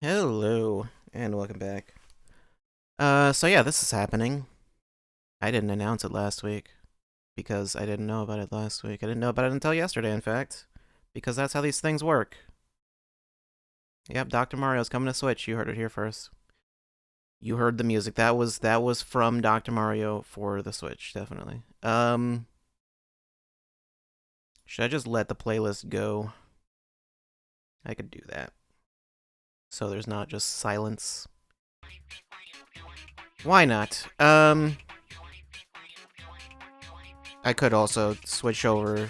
Hello, and welcome back. So yeah, this is happening. I didn't announce it last week because I didn't know about it last week. I didn't know about it until yesterday, in fact, because that's how these things work. Yep, Dr. Mario's coming to Switch. You heard it here first. You heard the music. That was from Dr. Mario for the Switch, definitely. Should I just let the playlist go? I could do that. So there's not just silence. Why not? I could also switch over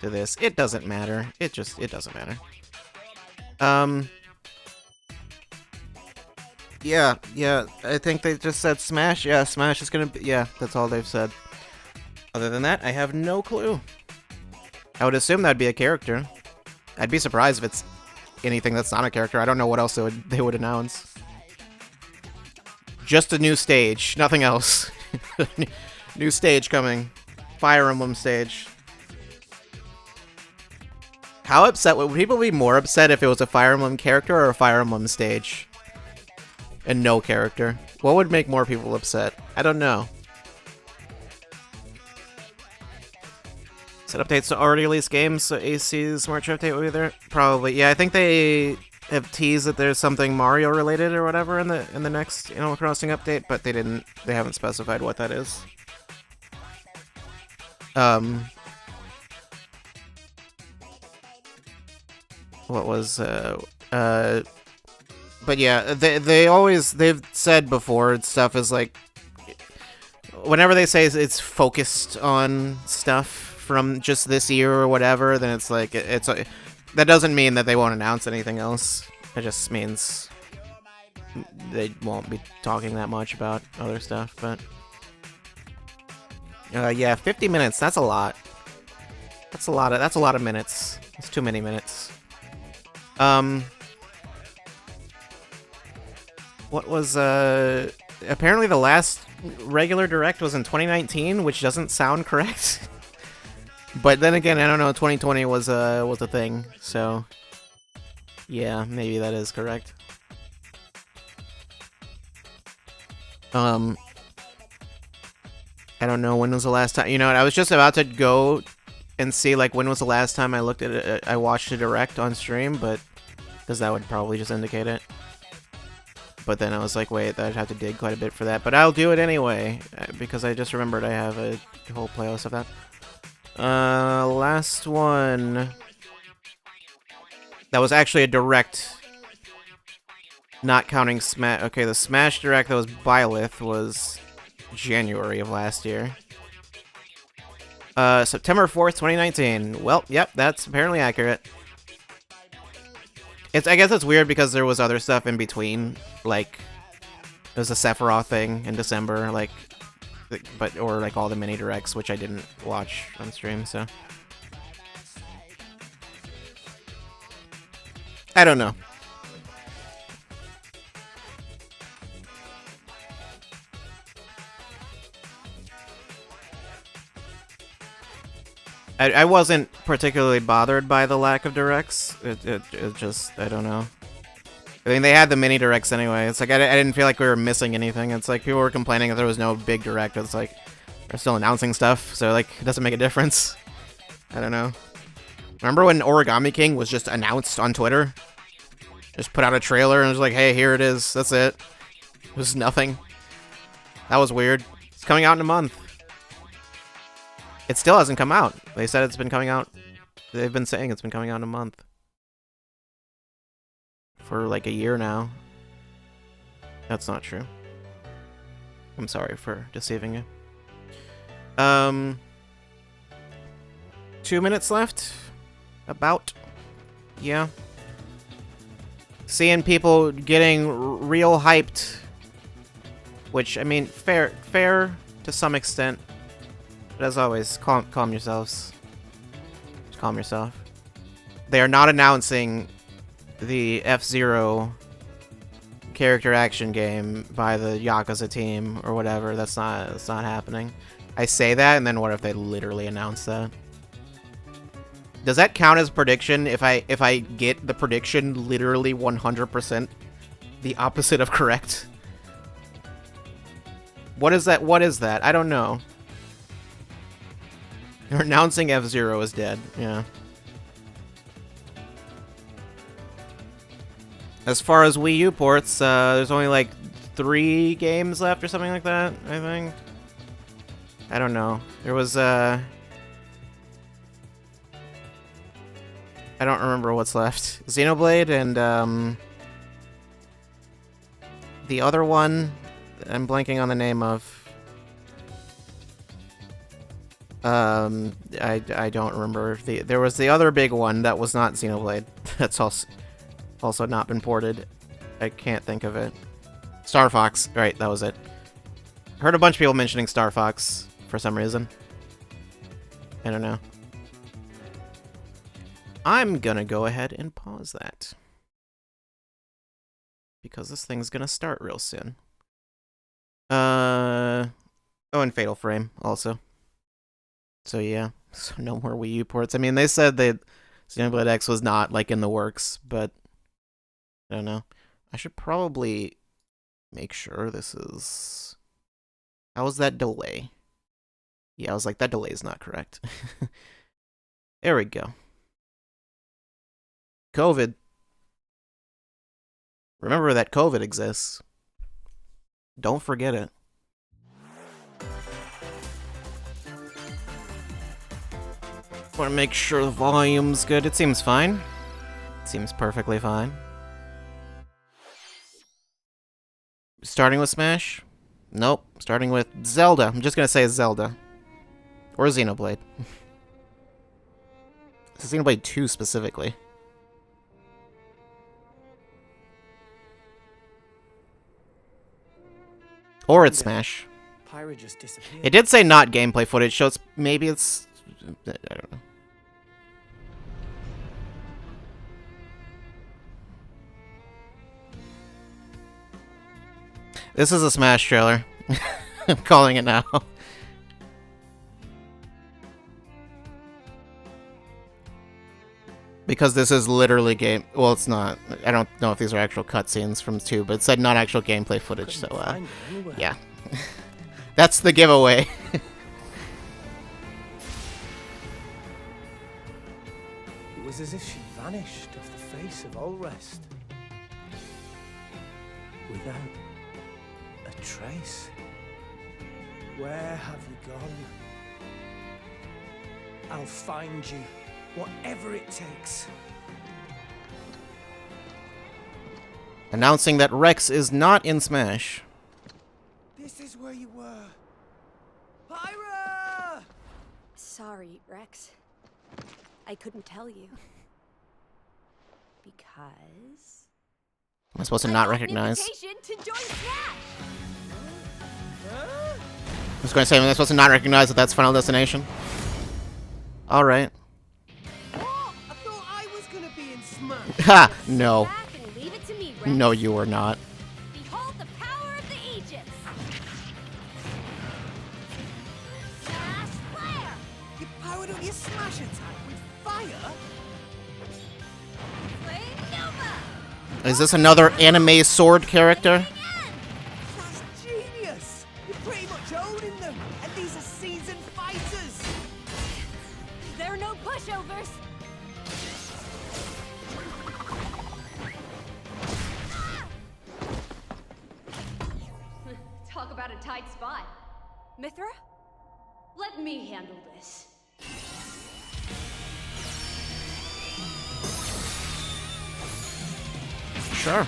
to this. It doesn't matter. It doesn't matter. Um, yeah. I think they just said Smash. Yeah, Smash is gonna be. Yeah, that's all they've said. Other than that, I have no clue. I would assume that'd be a character. I'd be surprised if it's anything that's not a character. I don't know what else they would announce. Just a new stage, nothing else. New stage coming. Fire Emblem stage. How upset would people be more upset if it was a Fire Emblem character or a Fire Emblem stage? And no character. What would make more people upset? I don't know. Set updates to already released games, so AC's March update will be there? Probably. Yeah, I think they have teased that there's something Mario related or whatever in the next Animal Crossing update, but they haven't specified what that is. What was but yeah, they've said before stuff is like whenever they say it's focused on stuff from just this year or whatever, then it's like that doesn't mean that they won't announce anything else. It just means they won't be talking that much about other stuff. But yeah, 50 minutes. That's a lot. That's a lot of minutes. It's too many minutes. What was apparently the last regular direct was in 2019, which doesn't sound correct. But then again, I don't know. 2020 was a thing, so yeah, maybe that is correct. I don't know when was the last time. You know what? I was just about to go and see like when was the last time I looked at it. I watched a direct on stream, but because that would probably just indicate it. But then I was like, wait, I'd have to dig quite a bit for that. But I'll do it anyway, because I just remembered I have a whole playlist of that. Last one. That was actually a direct. Not counting Smash. Okay, the Smash Direct that was Byleth was January of last year. September 4th, 2019. Well, yep, that's apparently accurate. I guess it's weird because there was other stuff in between, like there's a Sephiroth thing in December, like, or like all the mini directs, which I didn't watch on stream, so I don't know. I wasn't particularly bothered by the lack of directs. It just, I don't know. I mean, they had the mini directs anyway. It's like, I didn't feel like we were missing anything. It's like, people were complaining that there was no big direct. It's like, they're still announcing stuff, so like, it doesn't make a difference. I don't know. Remember when Origami King was just announced on Twitter? Just put out a trailer and it was like, hey, here it is. That's it. It was nothing. That was weird. It's coming out in a month. It still hasn't come out. They said it's been coming out. They've been saying it's been coming out in a month. For like a year now. That's not true. I'm sorry for deceiving you. 2 minutes left? About. Yeah. Seeing people getting real hyped. Which, I mean, fair to some extent. But as always, calm yourselves. Just calm yourself. They are not announcing the F-Zero character action game by the Yakuza team or whatever. That's not happening. I say that, and then what if they literally announce that? Does that count as prediction if I get the prediction literally 100%? The opposite of correct. What is that? What is that? I don't know. You're announcing F-Zero is dead. Yeah. As far as Wii U ports, there's only like 3 games left or something like that, I think. I don't know. There was, I don't remember what's left. Xenoblade and, the other one, I'm blanking on the name of. I don't remember. There was the other big one that was not Xenoblade. That's also not been ported. I can't think of it. Star Fox. Right, that was it. Heard a bunch of people mentioning Star Fox for some reason. I don't know. I'm gonna go ahead and pause that. Because this thing's gonna start real soon. Oh, and Fatal Frame also. So yeah, so no more Wii U ports. I mean, they said that Xenoblade X was not, like, in the works, but I don't know. I should probably make sure this is... How was that delay? Yeah, I was like, that delay is not correct. There we go. COVID. Remember that COVID exists. Don't forget it. Want to make sure the volume's good. It seems fine. It seems perfectly fine. Starting with Smash? Nope. Starting with Zelda. I'm just gonna say Zelda. Or Xenoblade. Xenoblade 2 specifically. Or it's Smash. Pyra just disappeared. It did say not gameplay footage, so it's maybe it's... I don't know. This is a Smash trailer. I'm calling it now. Because this is literally game... Well, it's not. I don't know if these are actual cutscenes from 2, but it said not actual gameplay footage, so, yeah. That's the giveaway. It was as if she vanished off the face of all rest. Without a trace. Where have you gone? I'll find you, whatever it takes. Announcing that Rex is not in Smash. This is where you were. Pyra! Sorry, Rex. I couldn't tell you. Because... Am I supposed to not recognize? To join Smash! I was going to say, am I supposed to not recognize that that's Final Destination? Alright. Oh, I thought I was gonna be in Smash. Ha! No. Back and leave it to me, Rex. No, you are not. Behold the power of the Aegis! Smash Flare! You powered up your Smash attack with fire? Flame Nova! Is this another anime sword character? That's genius! You're pretty much owning them, and these are seasoned fighters! There are no pushovers! Talk about a tight spot. Mithra? Let me handle this. Sure.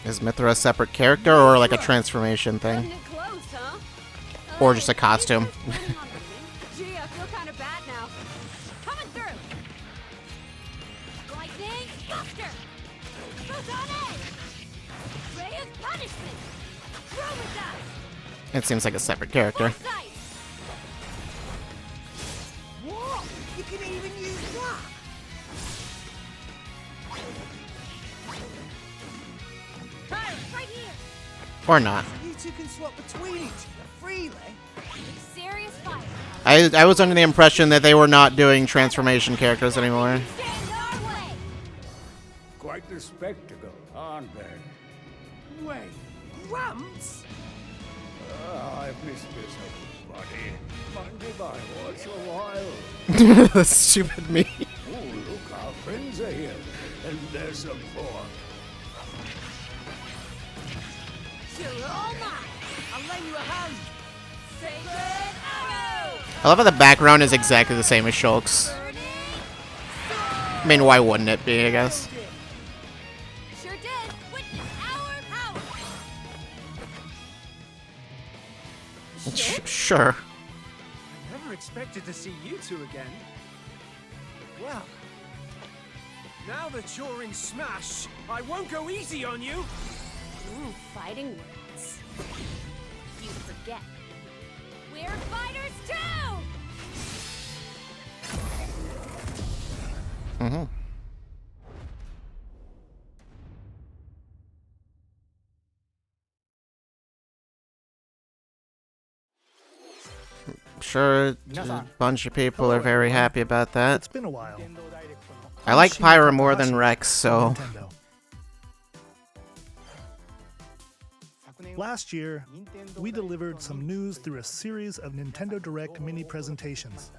Is Mithra a separate character or like a transformation thing? Cutting it close, huh? Or just a costume? Gee, I feel kind of bad now. Coming through! Lightning Buster! Photon Edge! Ray of Punishment! Chroma Dust! It seems like a separate character. Foresight! What? You can even use that? Fire, right here! Or not. You two can swap between each other freely? Serious fight. I was under the impression that they were not doing transformation characters anymore. Stand our way. Quite the spectacle, aren't they? Wait, Gramps? I've missed this, buddy. Mind if I watch a while? The stupid me. Oh, look, our friends are here. And there's some more. You're all mine. I'll lend you a hand. Sacred arrow. I love how the background is exactly the same as Shulk's. Burning. I mean, why wouldn't it be, I guess? Sure did. Witness our power. Sure. I never expected to see you two again. Well, now that you're in Smash, I won't go easy on you. Ooh, fighting words. You forget. We're fighters too. Mm-hmm. Sure, a bunch of people are very happy about that. It's been a while. I like Pyra more than Rex, so... Nintendo. Last year, we delivered some news through a series of Nintendo Direct mini presentations.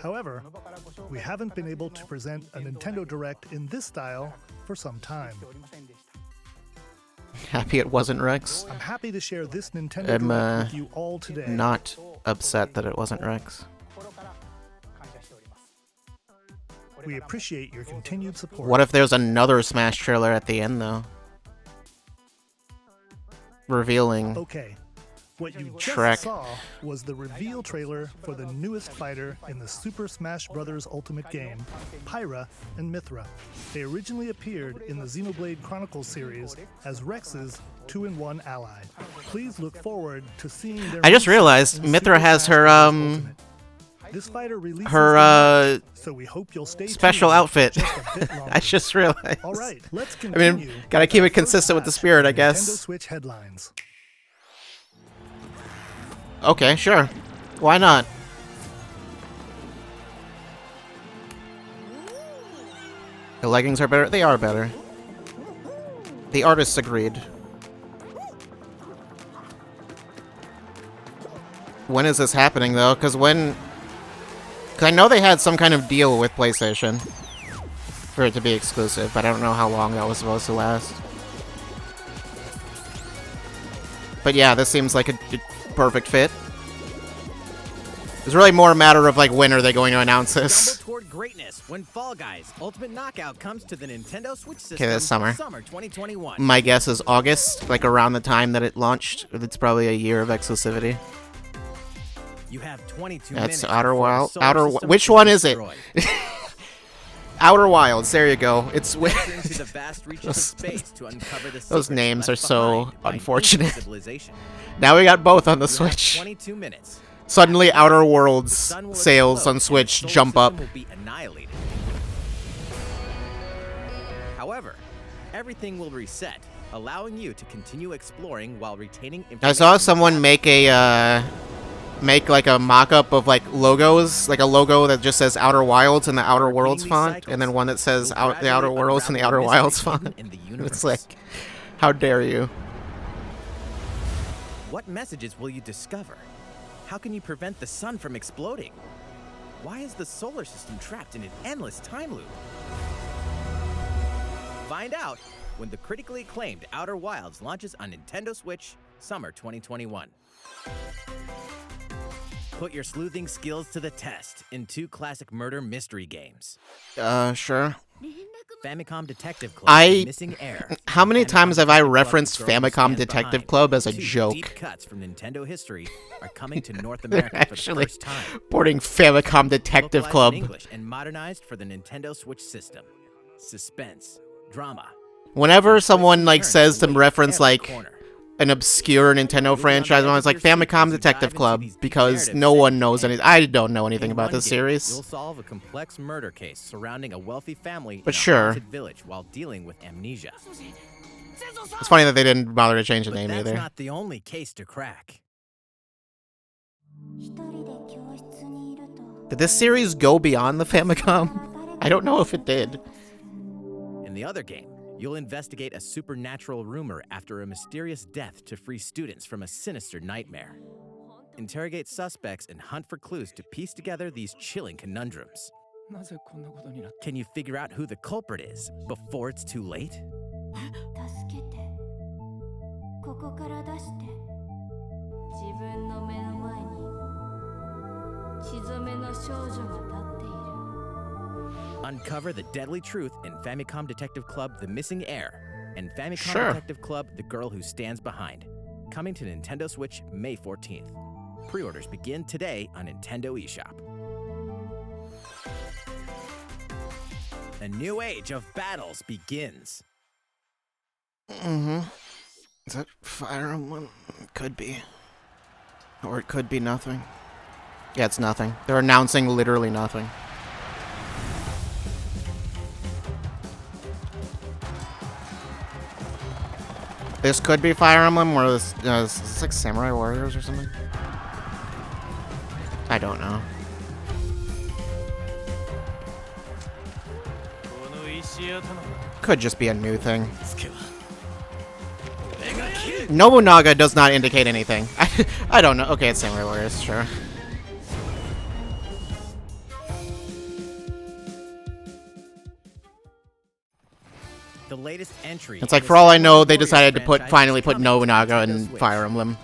However, we haven't been able to present a Nintendo Direct in this style for some time. Happy it wasn't Rex. I'm happy to share this Nintendo I'm, Direct with you all today. Not upset that it wasn't Rex. We appreciate your continued support. What if there's another Smash trailer at the end, though? Revealing... Okay, what you just Shrek. saw was the reveal trailer for the newest fighter in the Super Smash Bros. Ultimate game, Pyra and Mythra. They originally appeared in the Xenoblade Chronicles series as Rex's 2-in-1 ally. Please look forward to seeing their... I just realized in Super Mythra has Smash her, Bros. Ultimate. This fighter releases her, in March, so we hope you'll stay special tuned outfit. just a bit longer. I just realized. All right, let's I continue. mean, gotta keep it consistent with the spirit, I Nintendo guess. Switch headlines. Okay, sure. Why not? The leggings are better? They are better. The artists agreed. When is this happening, though? Because I know they had some kind of deal with PlayStation for it to be exclusive, but I don't know how long that was supposed to last. But yeah, this seems like a perfect fit. It's really more a matter of, like, when are they going to announce this? Stumble toward greatness when Fall Guys Ultimate Knockout comes to the Nintendo Switch system this summer. Summer 2021. My guess is August, like around the time that it launched. It's probably a year of exclusivity. You have 22 That's minutes Outer before the Wild. solar system Which is one is it? destroyed. Outer Wilds. There you go. It's Venture into the vast reaches of space to uncover the those secrets names left are so behind by unfortunate. ancient civilization. Now we got both on the You have Switch. 22 minutes. Suddenly, Outer The Worlds sun will sales explode on and Switch the solar jump up. system will be annihilated. However, everything will reset, allowing you to continue exploring while retaining information. I saw someone make a like a mock-up of like logos, like a logo that just says Outer Wilds in the Outer Worlds font, and then one that says the Outer Worlds in the Outer Wilds font. It's like, how dare you? What messages will you discover? How can you prevent the sun from exploding? Why is the solar system trapped in an endless time loop? Find out when the critically acclaimed Outer Wilds launches on Nintendo Switch Summer 2021. Put your sleuthing skills to the test in 2 classic murder mystery games. Sure. Famicom Detective Club I- Missing Air. How many times have I referenced Girl Who Famicom Stands Detective Behind. Club as a 2 joke? Deep cuts from Nintendo history are coming to North They're America for the actually first time. porting Famicom Detective Localized Club. in English and modernized for the Nintendo Switch system. Suspense, drama. Whenever someone like Turns says to await reference every like corner. an obscure Nintendo franchise, I'm always like Famicom Detective Club because no one knows any. I don't know anything In about one this game, series. You'll solve a complex murder case surrounding a wealthy family But in a sure. haunted village while dealing with amnesia. It's funny that they didn't bother to change the But name that's either. not the only case to crack. Did this series go beyond the Famicom? I don't know if it did. In the other game, you'll investigate a supernatural rumor after a mysterious death to free students from a sinister nightmare. Interrogate suspects and hunt for clues to piece together these chilling conundrums. Can you figure out who the culprit is before it's too late? Uncover the deadly truth in Famicom Detective Club The Missing Heir and Famicom Detective Club The Girl Who Stands Behind. Coming to Nintendo Switch May 14th. Pre-orders begin today on Nintendo eShop. A new age of battles begins. Mm-hmm. Is that Fire Emblem? It could be. Or it could be nothing. Yeah, it's nothing. They're announcing literally nothing. This could be Fire Emblem, or this it's like Samurai Warriors or something. I don't know. Could just be a new thing. Nobunaga does not indicate anything. I don't know. Okay, it's Samurai Warriors, sure. The latest entry. It's like, for all I know, they decided to finally put Nobunaga in Fire Emblem.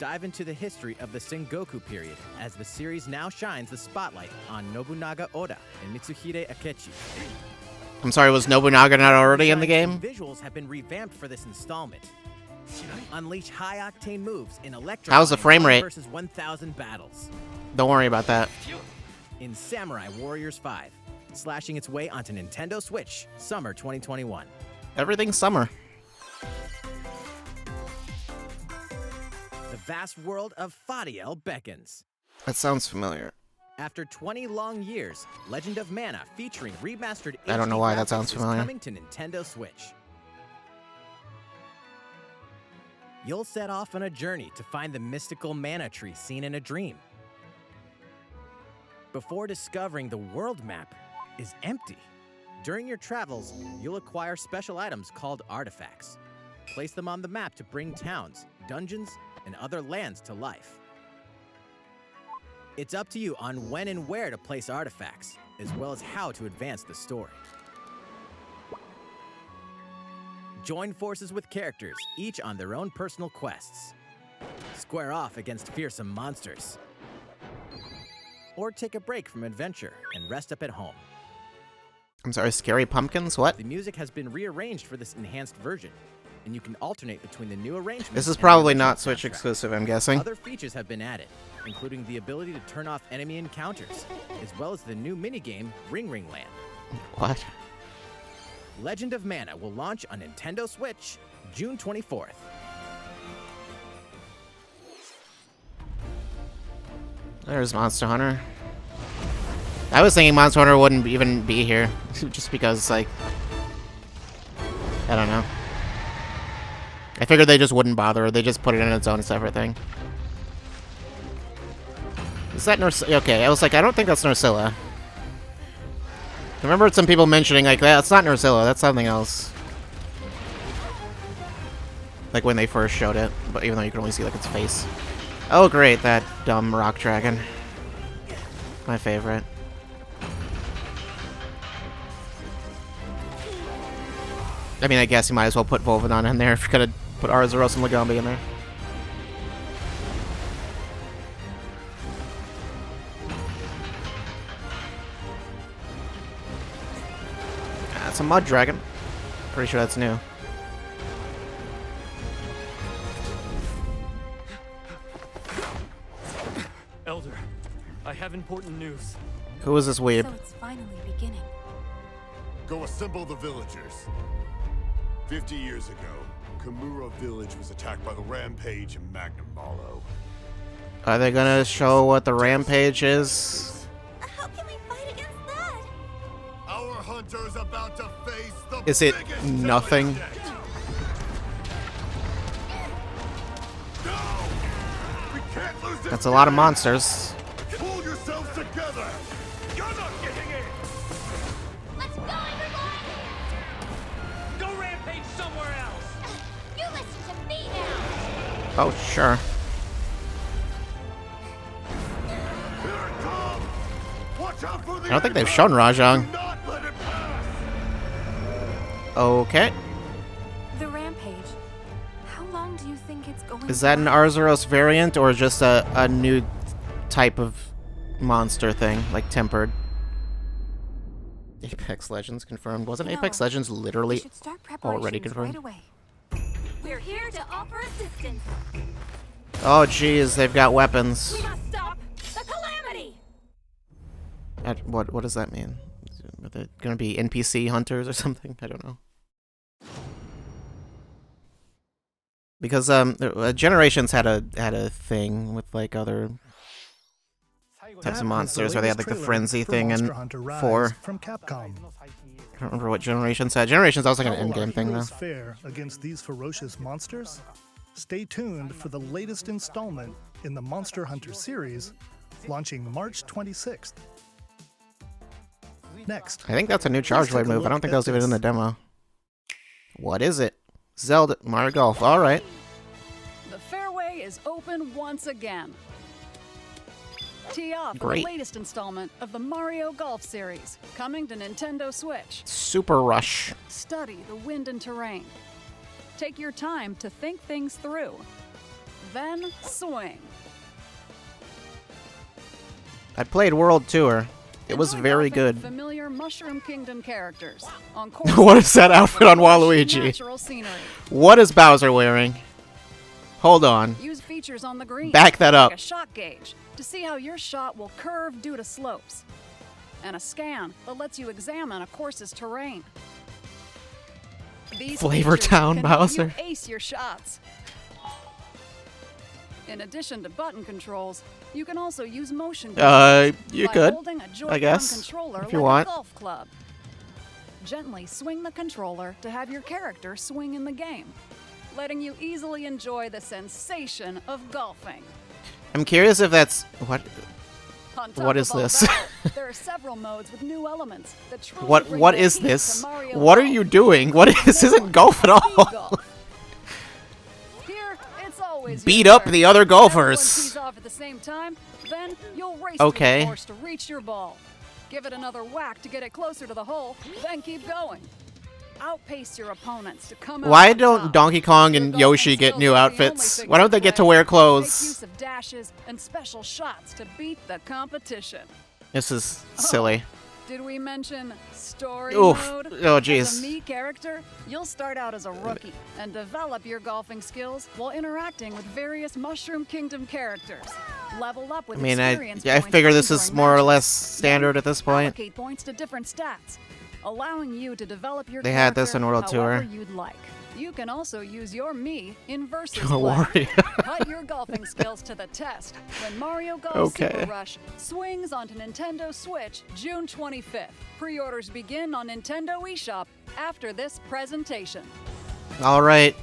Dive into the history of the Sengoku period as the series now shines the spotlight on Nobunaga Oda and Mitsuhide Akechi. I'm sorry, was Nobunaga not already in the game? Visuals have been revamped for this installment. Unleash high-octane moves in Electro. How's the frame rate? Versus 1,000 battles. Don't worry about that. In Samurai Warriors 5, slashing its way onto Nintendo Switch, summer 2021. Everything's summer. The vast world of Fadiel beckons. That sounds familiar. After 20 long years, Legend of Mana featuring remastered I don't know HD why that graphics sounds is familiar. coming to Nintendo Switch. You'll set off on a journey to find the mystical mana tree seen in a dream. Before discovering the world map is empty. During your travels, you'll acquire special items called artifacts. Place them on the map to bring towns, dungeons, and other lands to life. It's up to you on when and where to place artifacts, as well as how to advance the story. Join forces with characters, each on their own personal quests. Square off against fearsome monsters. Or take a break from adventure and rest up at home. I'm sorry, Scary Pumpkins? What? The music has been rearranged for this enhanced version, and you can alternate between the new arrangements. This is and probably the not original Switch soundtrack. exclusive, I'm guessing. Other features have been added, including the ability to turn off enemy encounters, as well as the new minigame Ring Ring Land. What? Legend of Mana will launch on Nintendo Switch June 24th. There's Monster Hunter. I was thinking Monster Hunter wouldn't even be here, just because, like, I don't know. I figured they just wouldn't bother. They just put it in its own separate thing. Is that Norcilla? Okay, I was like, I don't think that's Norcilla. I remember some people mentioning, like, that's not Norcilla, that's something else. Like when they first showed it, but even though you can only see, like, its face. Oh, great, that dumb rock dragon. My favorite. I mean, I guess you might as well put Volvidon in there if you're gonna put Arzuros and Legambi in there. That's a mud dragon. Pretty sure that's new. Elder, I have important news. Who is this weeb? So it's finally beginning. Go assemble the villagers. 50 years ago, Kamura village was attacked by the Rampage and Magnum Malo. Are they gonna show what the Rampage is? How can we fight against that? Our hunter's about to face the Is it biggest nothing? challenge yet. No! We can't lose this That's a lot of monsters. Pull yourselves together! You're not getting in! Let's go, everyone! Go rampage somewhere else! You listen to me now! Oh, sure. Here it comes! Watch out for the I don't think they've apex! shown Rajang. Do not let it pass! Okay. The rampage. How long do you think it's going Is that an Arzuros variant or just a new type of monster thing, like tempered? Apex Legends confirmed. Wasn't Apex Legends literally should start already preparations confirmed? right away. We're here to offer assistance. Oh, geez, they've got weapons. We must stop the calamity! What does that mean? Are they gonna be NPC hunters or something? I don't know. Because Generations had a thing with like other types of monsters, where they had like the frenzy thing in 4. From Capcom. I don't remember what Generations had. Generations was like an endgame thing though. Heroes fare against these ferocious monsters? Stay tuned for the latest installment in the Monster Hunter series, launching March 26th. Next, I think that's a new Charge take Blade a move. I look don't think at that was even in the this. demo. What is it? Zelda Mario Golf. All right. The fairway is open once again. Tee off for Great. the latest installment of the Mario Golf series, coming to Nintendo Switch. Super Rush. Study the wind and terrain. Take your time to think things through. Then swing. I played World Tour. It was Enjoy very golfing with good. Familiar Mushroom Kingdom characters on What is that outfit on Waluigi? Natural scenery. What is Bowser wearing? Hold on. Use features on the green. Back that up. Like a shot gauge to see how your shot will curve due to slopes. And a scan that lets you examine a course's terrain. These Flavor features Town can help Bowser. you ace your shots. In addition to button controls, you can also use motion controls You by could, holding a I Joy-Con guess, controller if you like want. a golf club. Gently swing the controller to have your character swing in the game, letting you easily enjoy the sensation of golfing. I'm curious if that's what. On top What of is all this? that, there are several modes with new elements that truly What bring what the is heat to this? Mario What are Golf. you doing? What is this? Isn't golf at all? Golf. Here, it's always Beat your up turn. the other Everyone golfers. tees off at the same time, then you'll race Okay. through the course to reach your ball. Give it another whack to get it closer to the hole, then keep going. Outpace your opponents to come out Why on don't top. Donkey Kong Your and golfing Yoshi get skills new aren't the only outfits? things Why don't to they get to play. wear Make clothes? use of dashes and special shots to beat the competition. This is silly. Did we mention story Oof. mode? Oh, As jeez. a Mii character, you'll start out as a rookie and develop your golfing skills while interacting with various Mushroom Kingdom characters. Level up with I mean, experience I points figure this during is more or matches. less standard at this point. Allocate points to different stats, allowing you to develop your They had this character in World however Tour. you'd like. You can also use your Mii in versus Oh, play. Wario. Put your golfing skills to the test when Mario Golf Okay. Super Rush swings onto Nintendo Switch June 25th. Pre-orders begin on Nintendo eShop after this presentation. All right.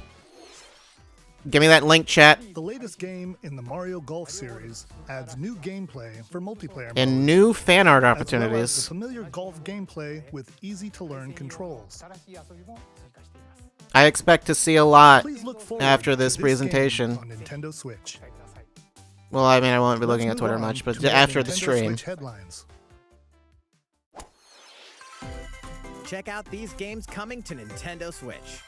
Give me that link, chat. The latest game in the Mario Golf series adds new gameplay for multiplayer And modes, new fan art as well as the opportunities. familiar golf gameplay with easy-to-learn controls. I expect to see a lot Please look forward after to this game presentation. on Nintendo Switch. Well, I mean, I won't be looking Let's at Twitter move on much, but to more after the Nintendo stream. Switch headlines. Check out these games coming to Nintendo Switch.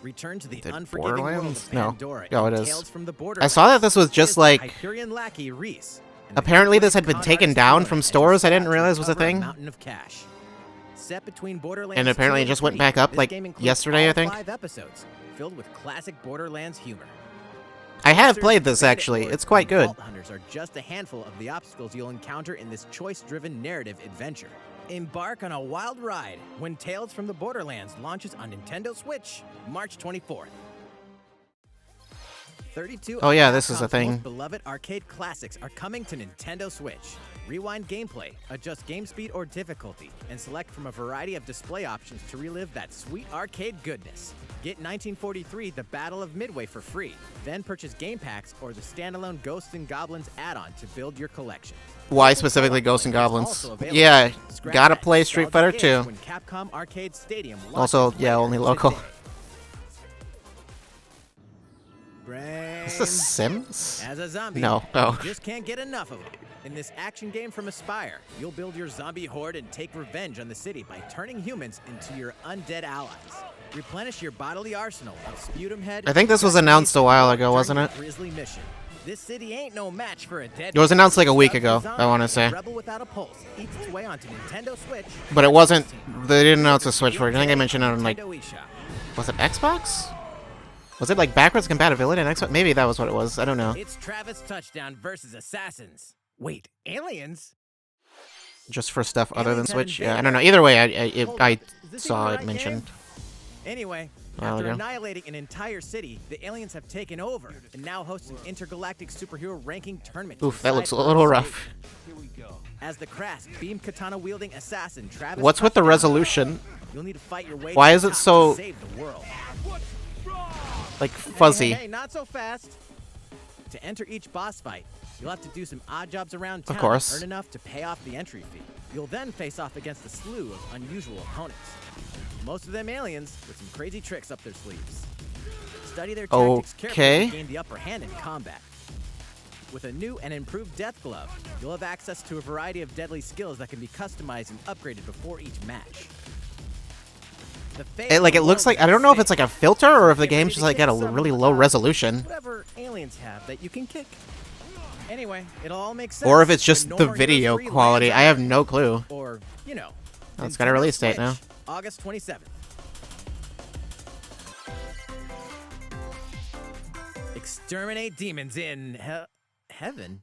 Return to the The unforgiving world Borderlands? of No. Pandora Oh, and it is. Tales from the I Borderlands. saw that this was just Here's the like. Hyperion lackey Reese. and the Apparently, Hyperion this had been con taken artist down Ellen from as you stores. I set didn't out to realize was a recover thing. Mountain of Cash. Set between Borderlands And apparently 2 it just went 3, back up, this like, game includes yesterday, I all think. 5 episodes filled with classic Borderlands humor. I have Monsters, played this, bandit actually. lords, It's quite and good. Vault hunters are just a handful of the obstacles you'll encounter in this choice-driven narrative adventure. Embark on a wild ride when Tales from the Borderlands launches on Nintendo Switch March 24th. 32 Oh, of yeah, this is a Capcom's thing. most beloved arcade classics are coming to Nintendo Switch. Rewind gameplay, adjust game speed or difficulty, and select from a variety of display options to relive that sweet arcade goodness. Get 1943 The Battle of Midway for free, then purchase game packs or the standalone Ghosts and Goblins add-on to build your collection. Why specifically Ghosts and Goblins? Also available. Yeah, Scratch gotta that play Street Fighter nostalgic itch 2. when Capcom Arcade Stadium Also, launches yeah, later only local. today. Is this Sims? As a zombie, No. Oh. you just can't get enough of them. In this action game from Aspire, you'll build your zombie horde and take revenge on the city by turning humans into your undead allies. Replenish your bodily arsenal of sputum head. I think this was announced a while ago, wasn't it? Grisly mission. This city ain't no match for a dead. It was announced like a week ago, I want to say. Rebel without a pulse eats its way onto Nintendo Switch. But it wasn't. They didn't announce a Switch version. I think I mentioned it on like. Nintendo eShop. Was it Xbox? Was it like backwards compatibility on Xbox? Maybe that was what it was. I don't know. It's Travis Touchdown versus Assassins. Wait, aliens? Just for stuff other than Aliens Switch. have Yeah, I invaded. don't know. Either way, I Is this saw even it right, mentioned. Anyway, While after ago. annihilating an entire city, the aliens have taken over and now host an intergalactic superhero ranking tournament. to Oof, that decide looks a who's little safe. rough. As the crass beam katana wielding assassin Travis What's with the Touchdown, resolution? you'll need to fight your way Why to is the it top so- to save the world. Like fuzzy. Hey, not so fast. To enter each boss fight, you'll have to do some odd jobs around town Of course. to earn enough to pay off the entry fee. You'll then face off against a slew of unusual opponents. Most of them aliens with some crazy tricks up their sleeves. Study their tactics carefully Okay. to gain the upper hand in combat. With a new and improved Death Glove, you'll have access to a variety of deadly skills that can be customized and upgraded before each match. The fate It, like of it the looks world like I don't know if is it's like a filter or if the Get ready game's to just like kick got a some, really low resolution, whatever aliens have that you can kick. Anyway, it'll all make sense. or if it's just when the No More video Heroes 3 quality. lands I have on no clue. Earth. Or, you know. Oh, it's got a Nintendo release date now. Switch, August 27th. Exterminate demons in heaven.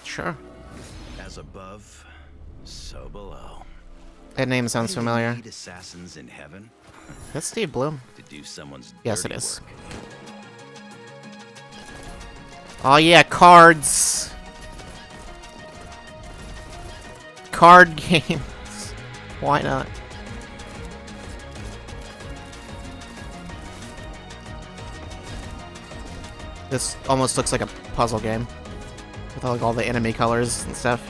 Sure. As above, so below. That name sounds Do we familiar. need assassins in heaven That's Steve Bloom. to do someone's Yes, it dirty is. work. Oh yeah, cards. Card games. Why not? This almost looks like a puzzle game with like all the enemy colors and stuff.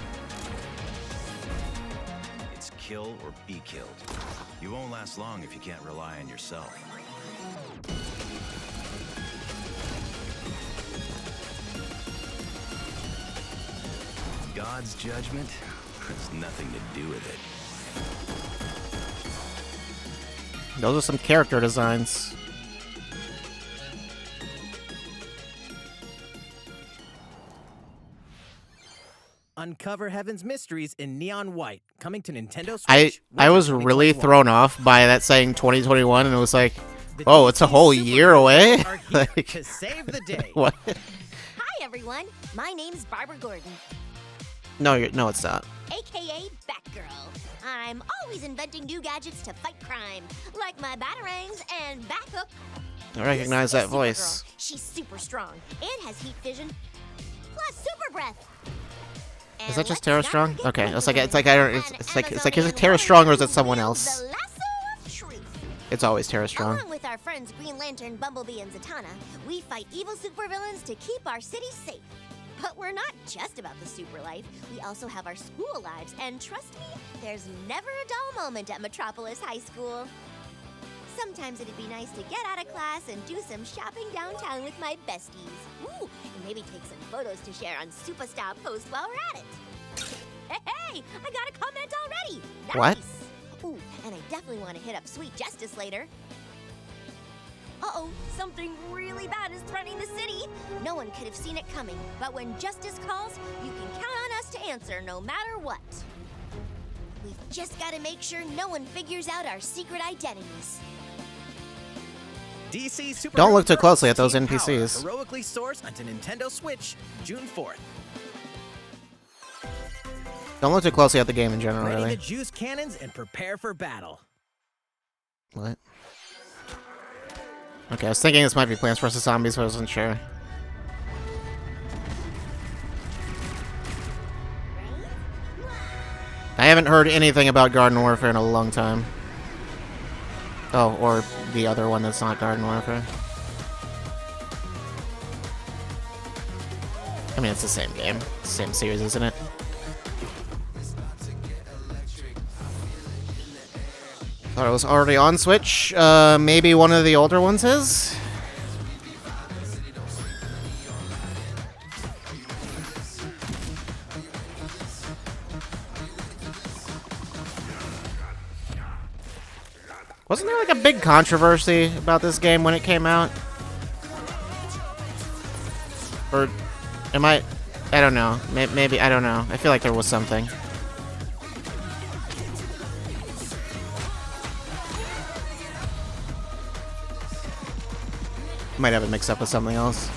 It's kill or be killed. You won't last long if you can't rely on yourself. God's judgment has nothing to do with it. Those are some character designs. Uncover heaven's mysteries in neon white. Coming to Nintendo Switch. I winter was really 2021. thrown off by that saying 2021, and it was like, The oh, it's a DC whole superheroes year away. are here Like, to save the day. what? Hi, everyone. My name's Barbara Gordon, No, no, it's not. aka Batgirl. I'm always inventing new gadgets to fight crime, like my batarangs and Bathook. I recognize This that is voice. Supergirl. She's super strong and has heat vision, plus super breath. Is And that just let's Tara not Strong? forget Okay, Wonder it's like Woman, I don't. an It's like is Amazonian it Tara warrior Strong or is who it someone wields else? the lasso of truth. It's always Tara Strong. Along with our friends Green Lantern, Bumblebee, and Zatanna, we fight evil supervillains to keep our city safe. But we're not just about the super life. We also have our school lives, and trust me, there's never a dull moment at Metropolis High School. Sometimes it'd be nice to get out of class and do some shopping downtown with my besties. Ooh, and maybe take some photos to share on Superstar Post while we're at it. Hey, I got a comment already. Nice. What? Ooh, and I definitely want to hit up Sweet Justice later. Uh-oh, something really bad is threatening the city. No one could have seen it coming, but when justice calls, you can count on us to answer no matter what. We've just got to make sure no one figures out our secret identities. DC Superhero Don't look too Girls closely at those Team Power, NPCs. heroically sourced onto Nintendo Switch, June 4th. Don't look too closely at the game in general, Ready really. to juice cannons and prepare for battle. What? Okay, I was thinking this might be Plants vs. Zombies, but I wasn't sure. I haven't heard anything about Garden Warfare in a long time. Oh, or the other one that's not Garden Warfare. I mean, it's the same game. Same series, isn't it? Thought it was already on Switch. Maybe one of the older ones is? Wasn't there like a big controversy about this game when it came out? Or am I don't know. Maybe, I don't know. I feel like there was something. Might have it mixed up with something else.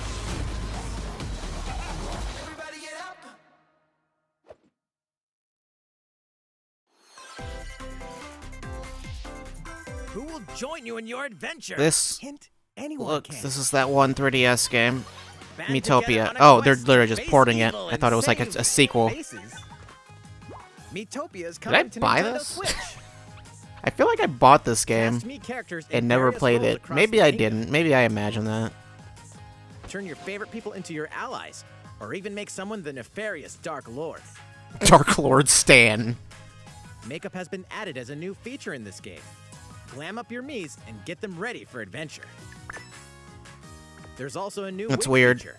Who will join you in your adventure? This Hint, anyone looks. can. This is that one 3DS game, Band Miitopia. together on a Oh, they're quest literally to just face porting it. evil I thought it was like and a sequel. faces. Miitopia is Did I coming to buy Nintendo this? Switch. I feel like I bought this game Cast me characters in and never various played roles it. across Maybe the I kingdom. didn't. Maybe I imagined that. Turn your favorite people into your allies, or even make someone the nefarious Dark Lord. Dark Lord Stan. Makeup has been added as a new feature in this game. Glam up your Miis and get them ready for adventure. There's also a new That's wig weird. feature,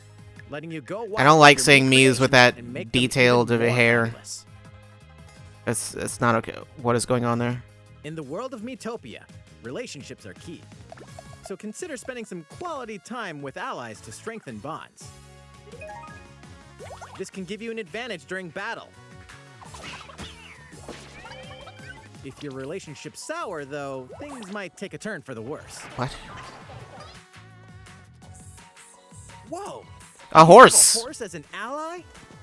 letting you go I don't like wild seeing with your Mii's with creations that and make them detailed even of a more hair. fabulous. It's not okay. What is going on there? In the world of Miitopia, relationships are key. So consider spending some quality time with allies to strengthen bonds. This can give you an advantage during battle. If your relationship's sour, though, things might take a turn for the worse. What? Whoa! A horse. A horse as an ally?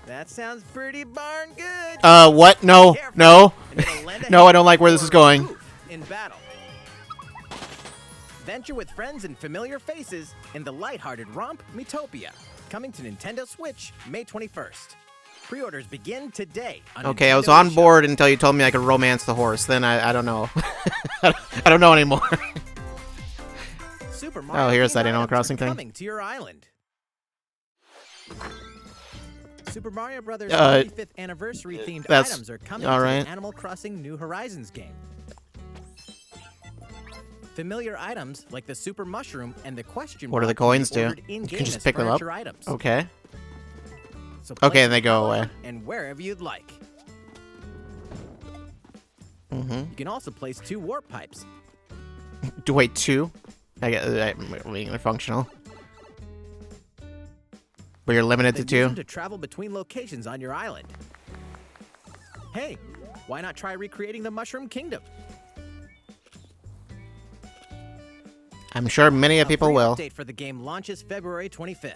That sounds pretty darn good. What? No. Careful, No. and it'll lend a No, I hand don't like where this or is going. a hoof in battle. Venture with friends and familiar faces in the lighthearted romp Miitopia, coming to Nintendo Switch May 21st. Pre-orders begin today on Okay, I was Nintendo on eShop. board until you told me I could romance the horse. Then I don't know. I don't know anymore. Super Mario Oh, here's themed that Animal items are Crossing thing. Coming to your island. Super Mario Brothers 35th anniversary themed that's items are coming all to right. the Animal Crossing New Horizons game. Familiar items like the Super Mushroom and the Question What do the Block can be coins do? ordered You in-game can just as pick them up. furniture items. Okay. So Okay, place and they them go wherever away. And wherever you'd like. Mm-hmm. You can also place 2 warp pipes. Wait, 2? I mean, they're functional. But you're limited to Then use 2? them to travel between locations on your island. Hey, why not try recreating the Mushroom Kingdom? I'm sure many A people free will. update for the game launches February 25th.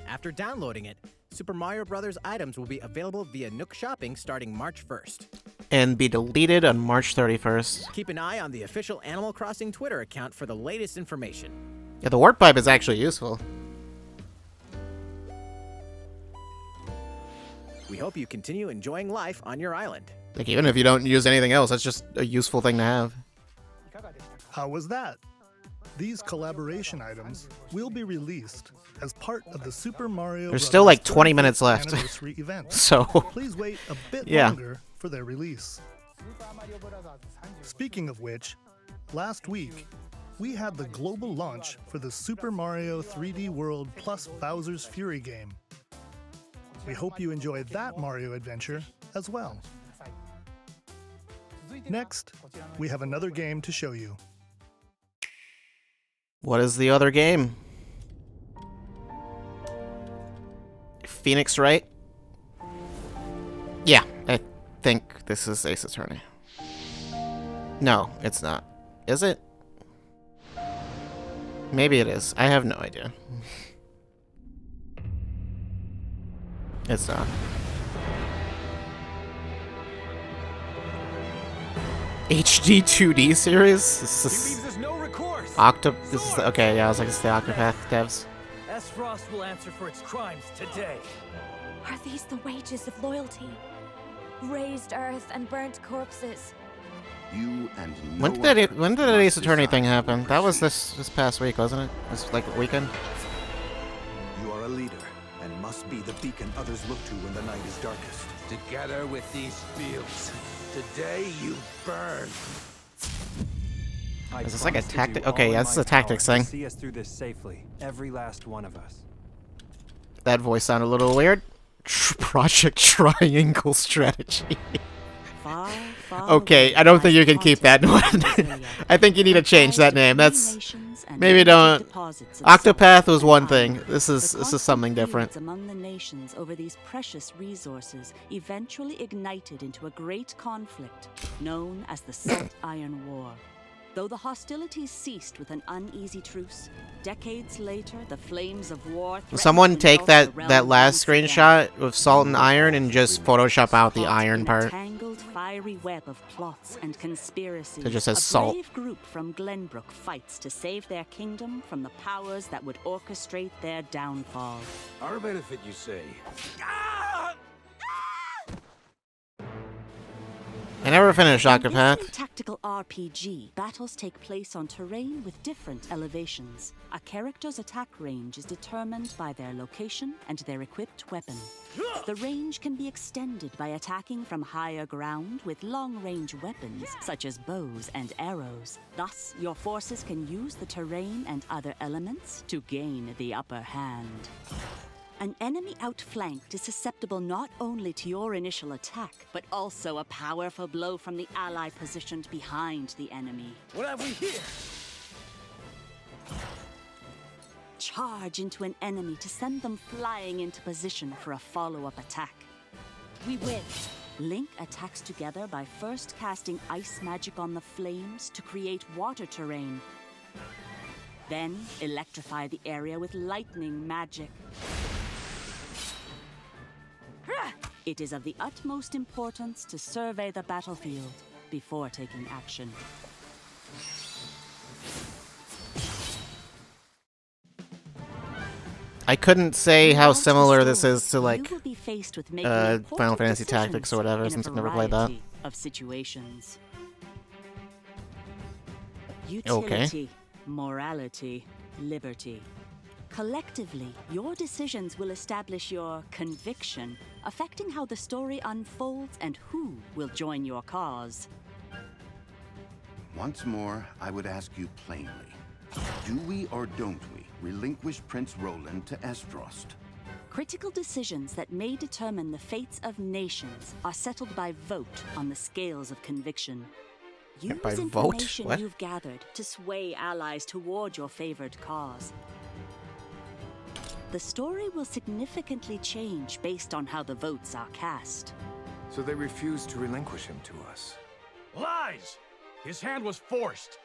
After downloading it, Super Mario Bros. Items will be available via Nook Shopping starting March 1st. And be deleted on March 31st. Keep an eye on the official Animal Crossing Twitter account for the latest information. Yeah, the warp pipe is actually useful. We hope you continue enjoying life on your island. Like, even if you don't use anything else, that's just a useful thing to have. How was that? These collaboration items will be released as part of the Super Mario There's Bros. still like 20 35th minutes left. Anniversary event. So, Please wait a bit yeah. longer for their release. Speaking of which, last week we had the global launch for the Super Mario 3D World plus Bowser's Fury game. We hope you enjoyed that Mario adventure as well. Next, we have another game to show you. What is the other game? Phoenix Wright? Yeah, I think this is Ace Attorney. No, it's not. Is it? Maybe it is. I have no idea. It's not. HD 2D series? This He is- leaves us no recourse. Okay, yeah, I was like, it's the Octopath devs. Aesfrost will answer for its crimes today. Are these the wages of loyalty? Raised earth and burnt corpses. You and When did that Ace Attorney thing happen? That was this past week, wasn't it? This like weekend. You are a leader and must be the beacon others look to when the night is darkest. Together with these fields, today you burn. Is this like a tactic? Okay, yeah, this is a tactics thing. See us through this safely, every last one of us. That voice sounded a little weird. Project Triangle Strategy. Okay, I don't think you can keep that one. I think you need to change that name. That's maybe don't. Octopath was one thing. This is something different. Among the nations over these precious resources eventually ignited into a great conflict known as the Salt Iron War. Though the hostilities ceased with an uneasy truce, decades later the flames of war. Someone take that last screenshot with salt and iron and just Photoshop out the iron part. Tangled fiery web of plots and conspiracies. It just says salt. A brave group from Glenbrook fights to save their kingdom from the powers that would orchestrate their downfall. Our benefit, you say? I never finished Octopath. In tactical RPG, battles take place on terrain with different elevations. A character's attack range is determined by their location and their equipped weapon. The range can be extended by attacking from higher ground with long-range weapons, such as bows and arrows. Thus, your forces can use the terrain and other elements to gain the upper hand. An enemy outflanked is susceptible not only to your initial attack, but also a powerful blow from the ally positioned behind the enemy. What have we here? Charge into an enemy to send them flying into position for a follow-up attack. We win. Link attacks together by first casting ice magic on the flames to create water terrain. Then electrify the area with lightning magic. It is of the utmost importance to survey the battlefield before taking action. I couldn't say how similar this is to like You will be faced with making Final important Fantasy Tactics or whatever, decisions since in I've a never played that. variety of situations. Utility, morality, liberty. Collectively, your decisions will establish your conviction, affecting how the story unfolds and who will join your cause. Once more, I would ask you plainly. Do we or don't we relinquish Prince Roland to Aesfrost? Critical decisions that may determine the fates of nations are settled by vote on the scales of conviction. Use by vote? information What? you've gathered to sway allies toward your favored cause. The story will significantly change based on how the votes are cast. So they refused to relinquish him to us. Lies! His hand was forced.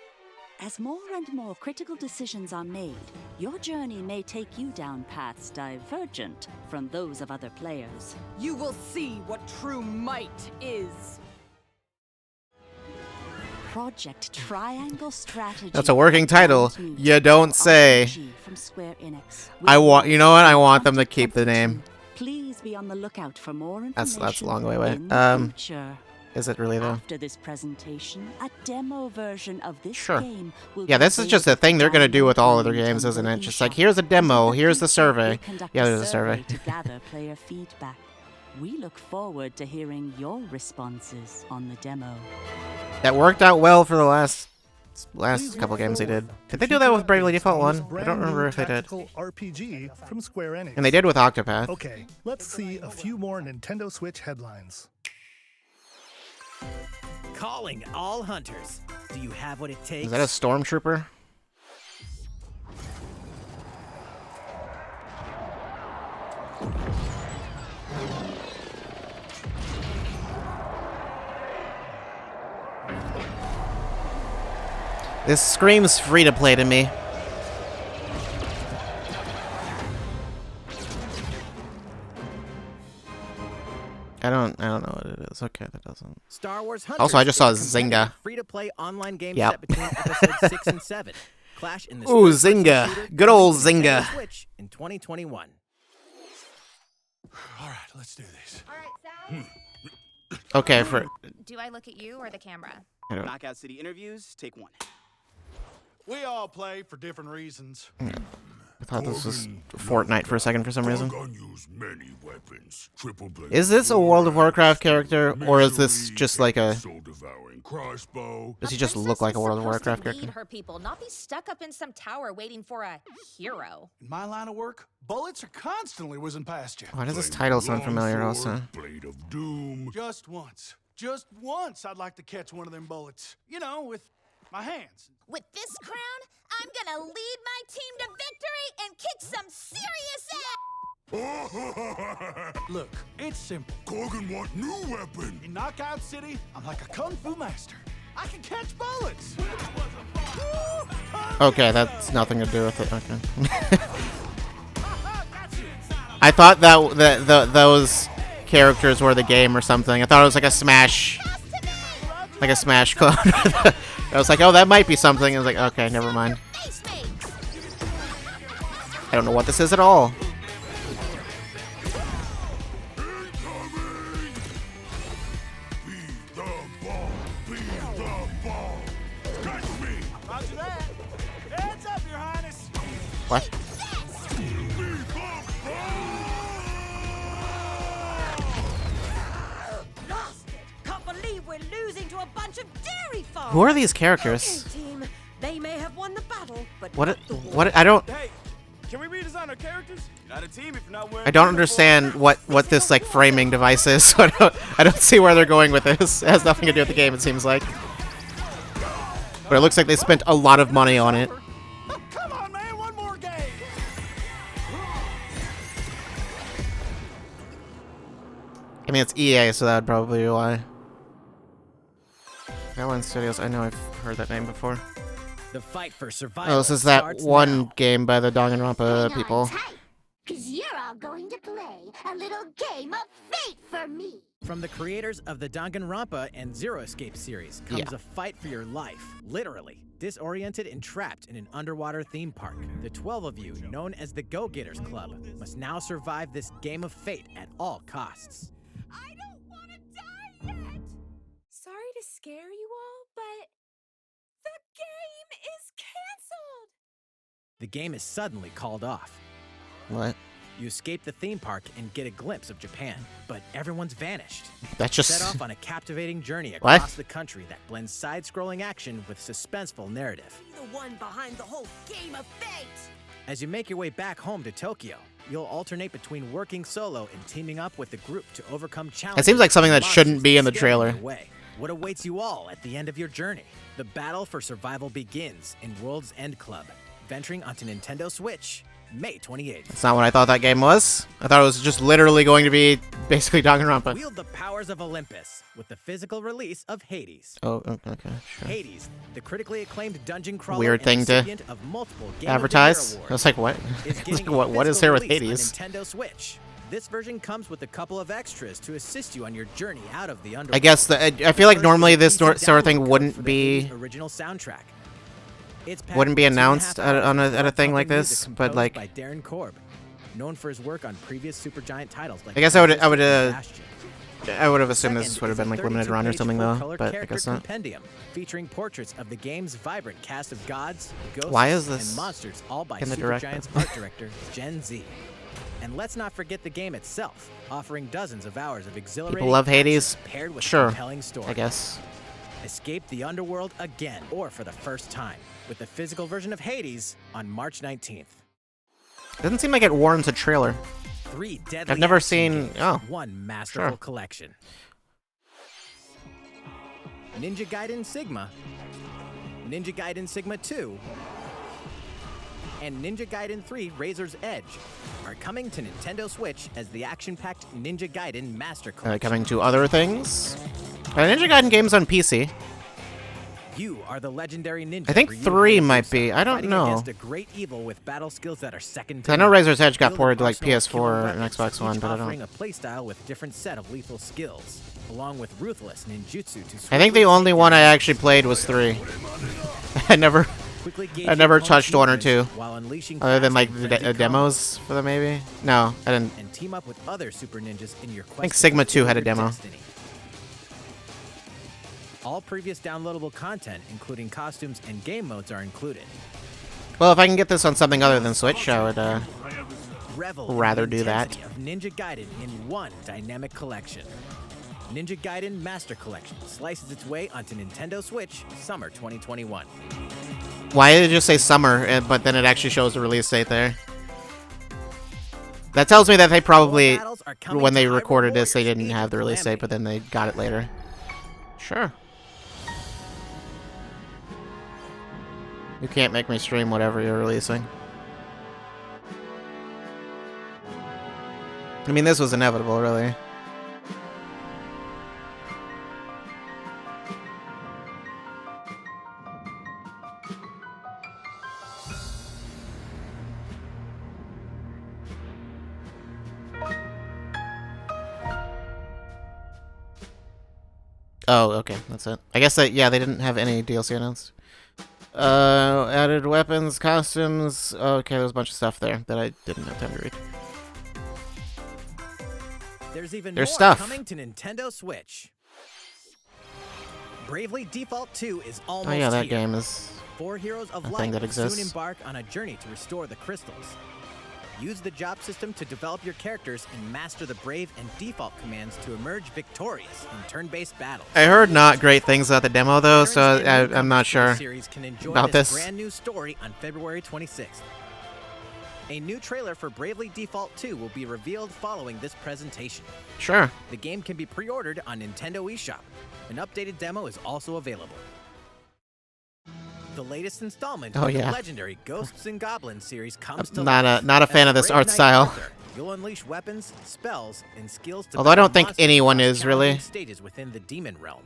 As more and more critical decisions are made, your journey may take you down paths divergent from those of other players. You will see what true might is. Project Triangle Strategy. That's a working title. You don't say. From Square Enix. You know what? I want them to keep the name. Please be on the lookout for more information. That's a long way away. in the future. Is it really though? After this presentation, a demo version of this Sure. game will Yeah, be this is just a thing they're gonna do with all other games, isn't it? Just like, here's a demo, here's the survey. Yeah, there's a survey. to gather player feedback. We look forward to hearing your responses on the demo. That worked out well for the last couple games they did. Did they do that with Bravely Default 1? I don't remember if they did. RPG from Square Enix. And they did with Octopath. Okay, let's see a few more Nintendo Switch headlines. Calling all hunters. Do you have what it takes? Is that a stormtrooper? This screams free to play to me. I don't know what it is. Okay, that doesn't. Star Wars Hunters Also, I just saw is a competitive Zynga. free-to-play online game Yep. set between episodes 6 and 7. Clash in the Ooh, third-person Zynga. shooter Good old coming to Nintendo Zynga. Switch in 2021. All right, let's do this. Okay, for Do I look at you or the camera? I don't- Knockout City interviews, take one. We all play for different reasons. I thought this was Fortnite for a second for some reason. Use many weapons. Triple blade Is this a World of Warcraft character, or is this just like a? soul-devouring crossbow. Does he just look like a World of Warcraft Lead character? her people, not be stuck up in some tower waiting for a hero. In my line of work, bullets are constantly whizzing past you. Why does this title sound familiar also? Blade of Doom. Just once, I'd like to catch one of them bullets. You know, with my hands. With this crown, I'm gonna lead my team to victory and kick some serious ass! Look, it's simple. Korgan want new weapon. In Knockout City, I'm like a kung fu master. I can catch bullets. Okay, that's nothing to do with it. Okay. I thought that those characters were the game or something. I thought it was like a Smash clone. I was like, oh, that might be something. I was like, okay, never mind. I don't know what this is at all. Roger that. Heads up, Your Highness. What? Lost it! Can't believe we're losing to a bunch of dairy farmers. Who are these characters? Okay, team. They may have won the battle, but What? not the war. What? I don't. Hey, can we redesign our characters? You're not a team if you're not wearing I don't understand what this like framing device is. So I don't see where they're going with this. It has nothing to do with the game. It seems like. But it looks like they spent a lot of money on it. Come on, man, one more game. I mean, it's EA, so that would probably be why. Goblin Studios. I know I've heard that name before. The fight for survival. Oh, this is that starts one now. game by the Danganronpa people. Cause you're all going to play a little game of fate for me. From the creators of the Danganronpa and Zero Escape series comes Yeah. a fight for your life, literally. Disoriented and trapped in an underwater theme park, the 12 of you, known as the Go-Getters Club, must now survive this game of fate at all costs. I don't want to die yet. Sorry to scare you all, but the game is canceled. The game is suddenly called off. What? You escape the theme park and get a glimpse of Japan, but everyone's vanished. That's just- Set off on a captivating journey What? across the country that blends side-scrolling action with suspenseful narrative. The one behind the whole game of fate. As you make your way back home to Tokyo, you'll alternate between working solo and teaming up with the group to overcome challenges. It seems like something that and shouldn't be in the monsters that stand trailer. your way. What awaits you all at the end of your journey? The battle for survival begins in World's End Club, venturing onto Nintendo Switch, May 28th. That's not what I thought that game was. I thought it was just literally going to be basically Danganronpa. Wield the powers of Olympus with the physical release of Hades. Oh, okay, sure. Hades, the critically acclaimed dungeon crawler Weird and thing to recipient of multiple Game of the Year advertise. I awards, was like, what? is I was like, getting a what is physical there with release Hades? on Nintendo Switch. This version comes with a couple of extras to assist you on your journey out of the underworld. I guess I feel like normally this sort of thing wouldn't be original soundtrack. It's wouldn't be packed with announced 2.5 hours at a of thing like pumping this, music but composed like by Darren Korb, known for his work on previous Supergiant titles like I guess I would Bastion. have assumed this would have been like limited run or something though, full-color but I character guess not. compendium featuring portraits of the game's vibrant cast of gods, ghosts, Why is this and monsters, all by in the direct? Supergiant's art director Gen Z. And let's not forget the game itself, offering dozens of hours of exhilarating People love action Hades. paired with a Sure, compelling story. I guess. Escape the underworld again, or for the first time, with the physical version of Hades on March 19th. Doesn't seem like it warrants a trailer. 3 deadly I've never action seen. games, Oh, one masterful sure. collection. Ninja Gaiden Sigma, Ninja Gaiden Sigma 2, and Ninja Gaiden 3 Razor's Edge are coming to Nintendo Switch as the action-packed Ninja Gaiden Master Collection. Coming to other things. Ninja Gaiden games on PC. You are the legendary ninja. I think Ryu 3 Hayabusa, might be. I don't fighting know. against a great evil with battle skills that are second to I know none. Razor's Edge got Wield ported to an like arsenal of PS4 killer and weapons, Xbox One, each but I offering don't. a playstyle with different set of lethal skills, along with ruthless ninjutsu to I think the only one I actually played was 3. I never Quickly gauge I never your opponent's touched one or movements two, while unleashing other than fast like and the frenzied demos for them. Maybe no, I didn't. and team up with other super ninjas in your quest. I think to Sigma 2 had a fulfill your demo. destiny. All previous downloadable content, including costumes and game modes, are included. Well, if I can get this on something other than Switch, I would Revel in the rather do that. intensity of Ninja Gaiden in one dynamic collection. Ninja Gaiden Master Collection slices its way onto Nintendo Switch summer 2021. Why did it just say summer, but then it actually shows the release date there? That tells me that they probably, when they recorded this, they didn't have the release date, but then they got it later. Sure. You can't make me stream whatever you're releasing. I mean, this was inevitable, really. Oh, okay, that's it. I guess that, yeah, they didn't have any DLC announced. Added weapons, costumes. Okay, there's a bunch of stuff there that I didn't have time to read. There's even There's more stuff. coming to Nintendo Switch. Bravely Default 2 is almost Oh yeah, that here. game is 4 heroes of a light thing that will soon exists. embark on a journey to restore the crystals. Use the job system to develop your characters and master the Brave and Default commands to emerge victorious in turn-based battles. I heard not great things about the demo though, so I'm not The sure series can enjoy about this this. brand new story on February 26th. A new trailer for Bravely Default 2 will be revealed following this presentation. Sure. The game can be pre-ordered on Nintendo eShop. An updated demo is also available. The latest installment Oh, of the yeah. legendary Ghosts and Goblins series comes to Not life. a not a fan As of this Brave art Knight style. Arthur, you'll unleash weapons, spells, and skills to Although I battle don't think monsters anyone across is really. challenging stages within the demon realm.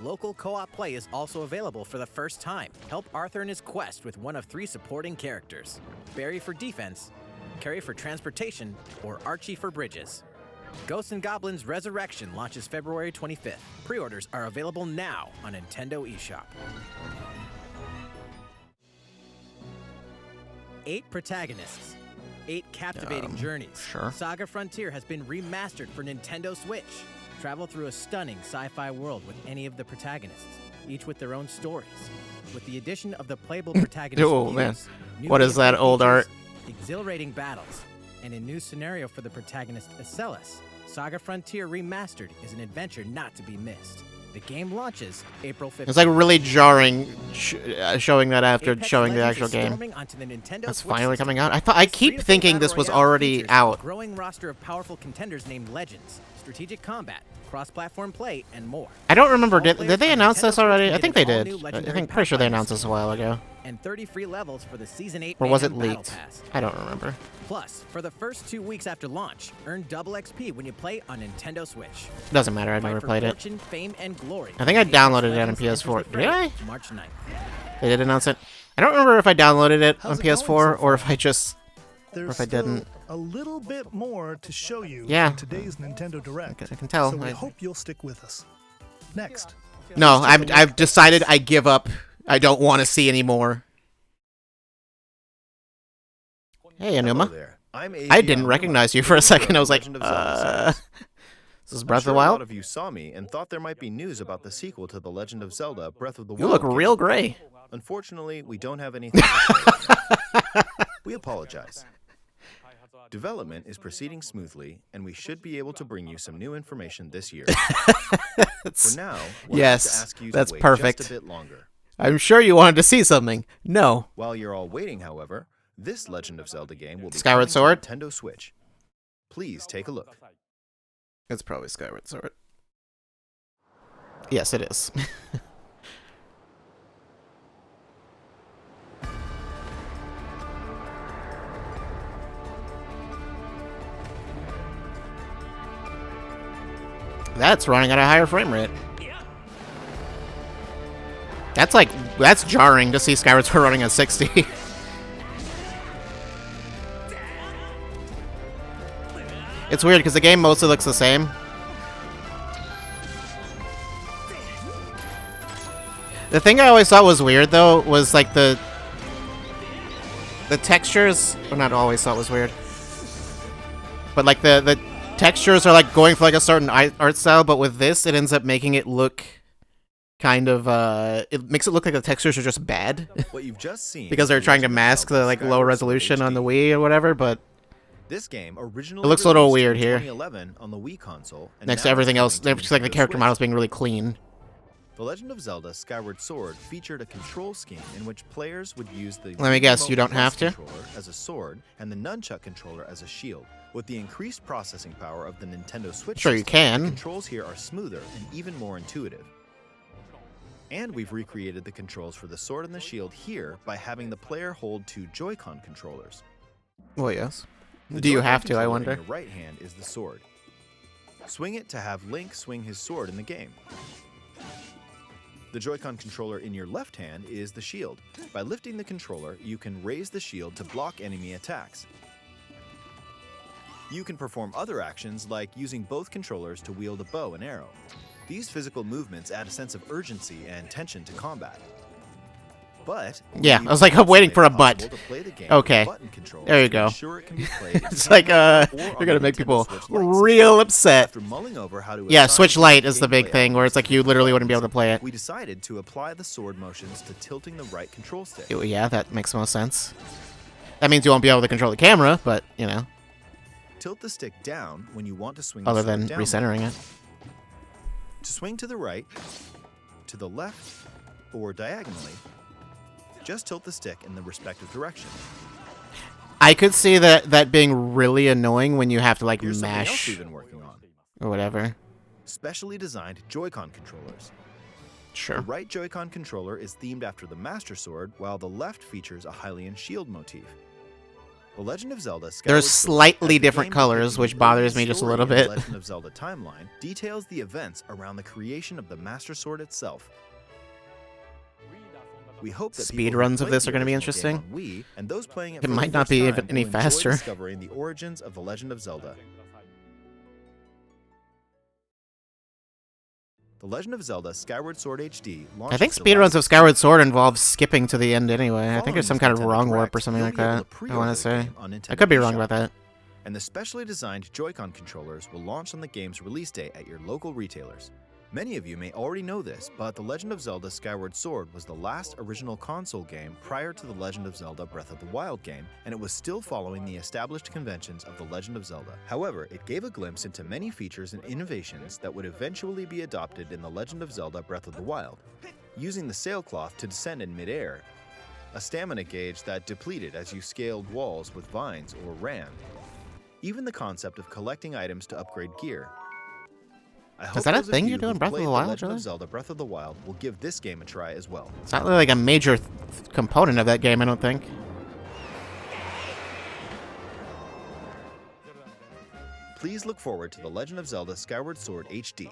Local co-op play is also available for the first time. Help Arthur in his quest with one of 3 supporting characters: Barry for defense, Carrie for transportation, or Archie for bridges. Ghosts and Goblins Resurrection launches February 25th. Pre-orders are available now on Nintendo eShop. 8 protagonists, 8 captivating journeys. Sure. Saga Frontier has been remastered for Nintendo Switch. Travel through a stunning sci-fi world with any of the protagonists, each with their own stories. With the addition of the playable protagonist Oh man, views, new what is that gameplay old art? features, exhilarating battles, and a new scenario for the protagonist Acellus, Saga Frontier Remastered is an adventure not to be missed. The game launches April 15th. It's like really jarring showing that after Apex showing the Legends actual is game. storming onto the Nintendo That's Switch finally system. coming out. I keep Free-to-play thinking this Battle was Royale already features out. A growing roster of powerful contenders named Legends, strategic combat, cross-platform play, and more. I don't remember. All Did players they on announce Nintendo this Switch already? can I get think an they all-new did. I legendary think pretty sure they Pathfinder announced this a while ago. and 30 free levels for the Season 8 Or was it Mayhem Battle leaked? Pass. I don't remember. Plus, for the first 2 weeks after launch, earn double XP when you play on Nintendo Switch. Doesn't matter. I Fight never for played it. fortune, fame, and glory. I think I Apex downloaded it on Legends enters PS4. the Did I? fray March 9th. They did announce it. I don't remember if I downloaded it How's on it going PS4 so or if I just, There's or if I still didn't. a little bit more to show you Yeah. in today's Nintendo Direct. I can tell. So we I- hope you'll stick with us. Next. No, I've decided I give up. I don't want to see anymore. Hey, Anuma. there. I'm I didn't recognize you for a second. I was like, Legend of Zelda series. this is I'm Breath of sure the a lot Wild? of you saw me and thought there might be news about the sequel to The Legend of Zelda: Breath of the You Wild. look real gray. Unfortunately, we don't have anything to say right now. We apologize. Development is proceeding smoothly, and we should be able to bring you some new information this year. For now, we'll Yes, have to ask you that's to wait perfect. just a bit longer. I'm sure you wanted to see something. No. While you're all waiting, however, this Legend of Zelda game will be Skyward coming to Sword? Nintendo Switch. Please take a look. It's probably Skyward Sword. Yes, it is. That's running at a higher frame rate. That's jarring to see Skyward Sword running at 60. It's weird because the game mostly looks the same. The thing I always thought was weird though was like the The textures, well, not always thought was weird. But like the textures are like going for like a certain art style, but with this, it ends up making it look kind of, it makes it look like the textures are just bad. What you've just seen because they're trying to mask the like low resolution on the Wii or whatever, but this game originally it looks a little released weird in here. 2011 on the Wii console, and Next now to everything it's else, coming it's to like the Nintendo character Switch. model's being really clean. The Legend of Zelda: Skyward Sword featured a control scheme in which players would use the Let me guess, you Remote don't have Plus to? controller as a sword and the nunchuck controller as a shield. With the increased processing power of the Nintendo Switch Sure, you system, can. the controls here are smoother and even more intuitive. And we've recreated the controls for the sword and the shield here by having the player hold two Joy-Con controllers. Well, yes. The Do you Joy-Con have to, I controller wonder? In your right hand is the sword. Swing it to have Link swing his sword in the game. The Joy-Con controller in your left hand is the shield. By lifting the controller, you can raise the shield to block enemy attacks. You can perform other actions like using both controllers to wield a bow and arrow. These physical movements add a sense of urgency and tension to combat. But Yeah, we I was like, I'm also waiting make for a it butt. possible to play the game Okay. with button controls There you to go. ensure it can be played in It's like, handheld or you're on gonna the make Nintendo people Switch Lite system. real upset. After mulling over how to Yeah, assign Switch Lite is the gameplay big thing, where it's like you literally wouldn't be able to play it. we decided to apply the sword motions to tilting the right control stick. Yeah, that makes most sense. That means you won't be able to control the camera, but, you know, Tilt the stick down when you want to swing other the sword than downward. recentering it. To swing to the right, to the left, or diagonally, just tilt the stick in the respective direction. I could see that being really annoying when you have to, like, Here's something else mash we've been working on. or whatever. Specially designed Joy-Con controllers. Sure. The right Joy-Con controller is themed after the Master Sword, while the left features a Hylian shield motif. The Legend of Zelda Skyward There's Sword, slightly as the different game colors, depicting which the bothers early me just a story little in the bit. Legend of Zelda timeline details the events around the creation of the Master Sword itself. We hope that Speed people who runs of played this the are gonna be original game interesting. on Wii, and those playing it It for the might not first be time even any will enjoy faster. discovering the origins of the Legend of Zelda. The Legend of Zelda Skyward Sword HD I think speedruns of Skyward Sword involve skipping to the end anyway. I think there's some kind of wrong warp or something like that. I want to say. I could be wrong about that. And the specially designed Joy-Con controllers will launch on the game's release day at your local retailers. Many of you may already know this, but The Legend of Zelda Skyward Sword was the last original console game prior to The Legend of Zelda Breath of the Wild game, and it was still following the established conventions of The Legend of Zelda. However, it gave a glimpse into many features and innovations that would eventually be adopted in The Legend of Zelda Breath of the Wild. Using the sailcloth to descend in midair, a stamina gauge that depleted as you scaled walls with vines or ran, even the concept of collecting items to upgrade gear. I hope Is that a those of thing you you're doing who've Breath of played the Wild, Legend really? of Zelda Breath of the Wild will give this game a try as well. It's not really like a major component of that game, I don't think. Please look forward to The Legend of Zelda Skyward Sword HD.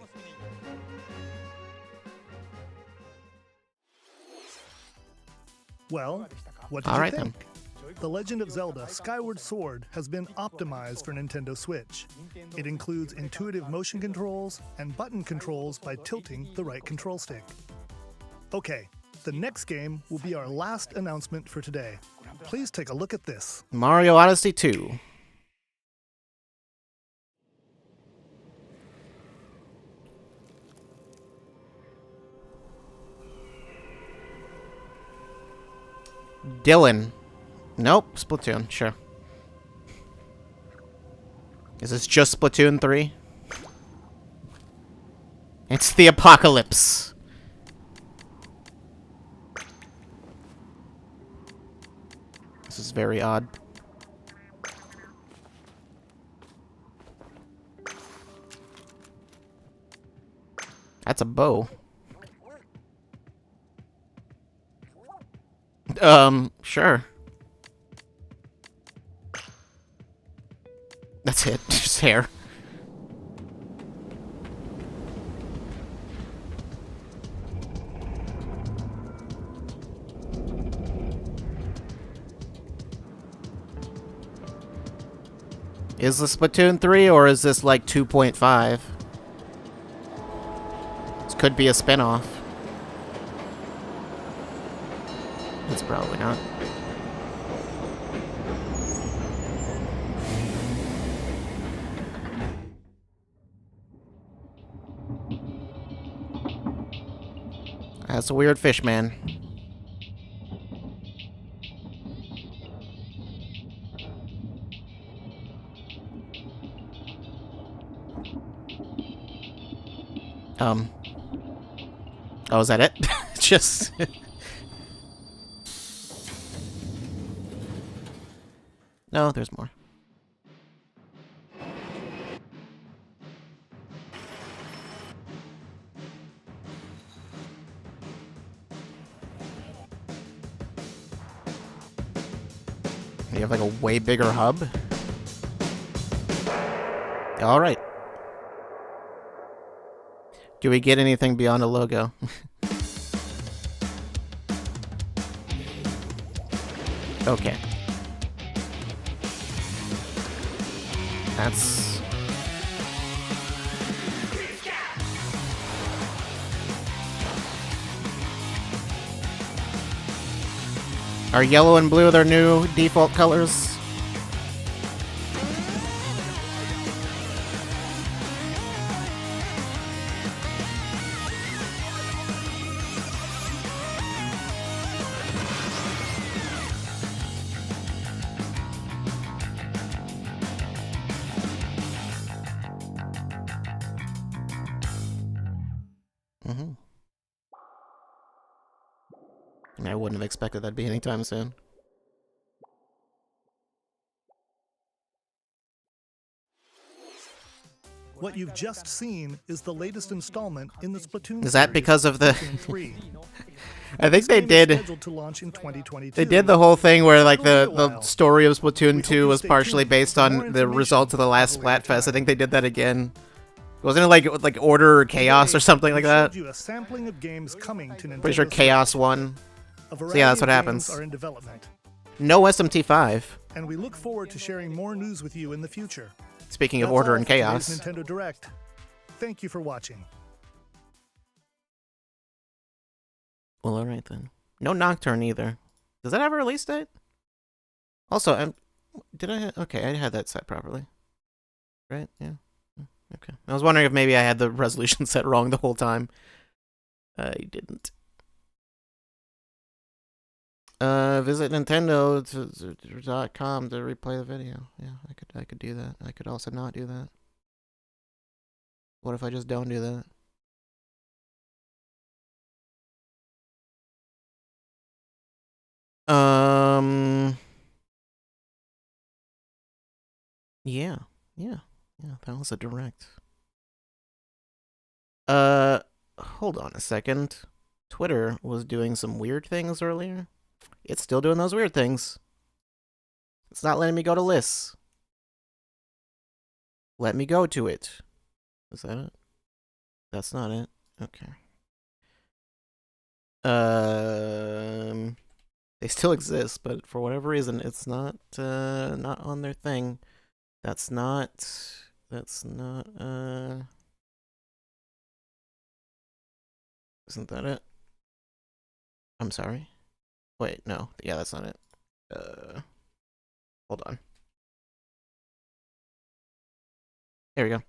Well, what did All you right, think? The Legend of Zelda Skyward Sword has been optimized for Nintendo Switch. It includes intuitive motion controls and button controls by tilting the right control stick. Okay, the next game will be our last announcement for today. Please take a look at this. Mario Odyssey 2. Dylan. Nope, Splatoon, sure. Is this just Splatoon 3? It's the apocalypse. This is very odd. That's a bow. Sure. That's it. Just hair. Is this Splatoon 3 or is this like 2.5? This could be a spin-off. It's probably not. That's a weird fish, man. Oh, is that it? Just... No, there's more. You have like a way bigger hub? Alright. Do we get anything beyond a logo? Okay. That's... Are yellow and blue their new default colors? I wouldn't have expected that'd be anytime soon. What you've just seen is the latest installment in the Splatoon Is that series, because of the... Splatoon 3. I think they This game is did... scheduled to launch in 2022. They did the whole thing where like the story of Splatoon 2 was partially based on the results of the last Splatfest. I think they did that again. Wasn't it like Order or Chaos or something like that? You a sampling of games coming to Nintendo Pretty sure Chaos won. A So yeah, that's variety what of happens. games are in development, No SMT5. and we look forward to sharing more news with you in the future. Speaking of That's Order all and for today's Chaos. Nintendo Direct. Thank you for watching. Well, alright then. No Nocturne either. Does that have a release date? Also, did I... Okay, I had that set properly. Right? Yeah. Okay. I was wondering if maybe I had the resolution set wrong the whole time. I didn't. Visit Nintendo.com to replay the video. Yeah, I could do that. I could also not do that. What if I just don't do that? Yeah, that was a direct. Hold on a second. Twitter was doing some weird things earlier. It's still doing those weird things. It's not letting me go to lists. Let me go to it. Is that it? That's not it. Okay. They still exist, but for whatever reason, it's not on their thing. That's not, isn't that it? I'm sorry. Wait, no. Yeah, that's not it. Hold on. There we go.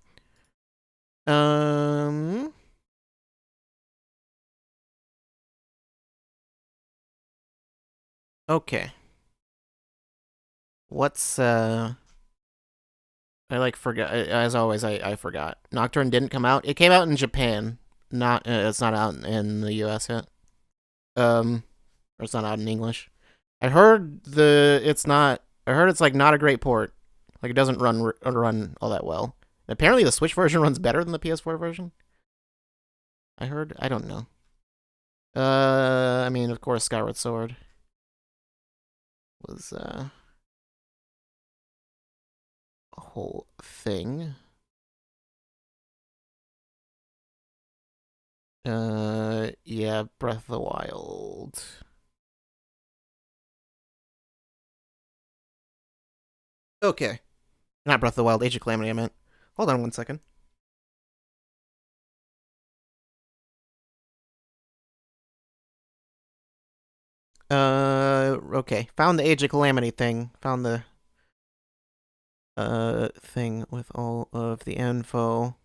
Okay. What's, I forgot, as always, I forgot. Nocturne didn't come out. It came out in Japan. It's not out in the US yet. Or it's not out in English. I heard it's like not a great port. Like it doesn't run all that well. And apparently the Switch version runs better than the PS4 version. I heard. I don't know. I mean, of course, Skyward Sword was a whole thing. Yeah, Breath of the Wild. Okay. Not Breath of the Wild, Age of Calamity, I meant. Hold on one second. Okay. Found the Age of Calamity thing. Found the thing with all of the info.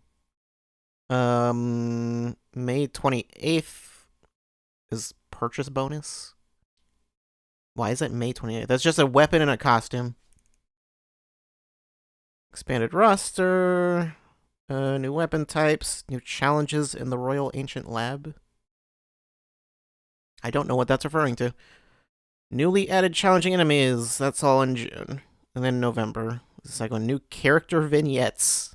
May 28th is purchase bonus. Why is that May 28th? That's just a weapon and a costume. Expanded roster. New weapon types. New challenges in the Royal Ancient Lab. I don't know what that's referring to. Newly added challenging enemies. That's all in June. And then November. The second one. New character vignettes.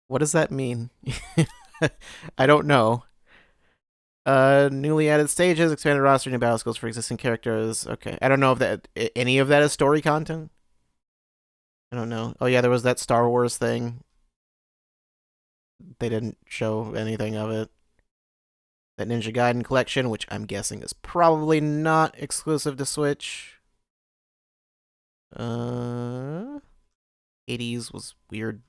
What does that mean? I don't know. Newly added stages, expanded roster, new battle skills for existing characters. Okay. I don't know if that any of that is story content. I don't know. Oh yeah, there was that Star Wars thing. They didn't show anything of it. That Ninja Gaiden collection, which I'm guessing is probably not exclusive to Switch. 80s was weird.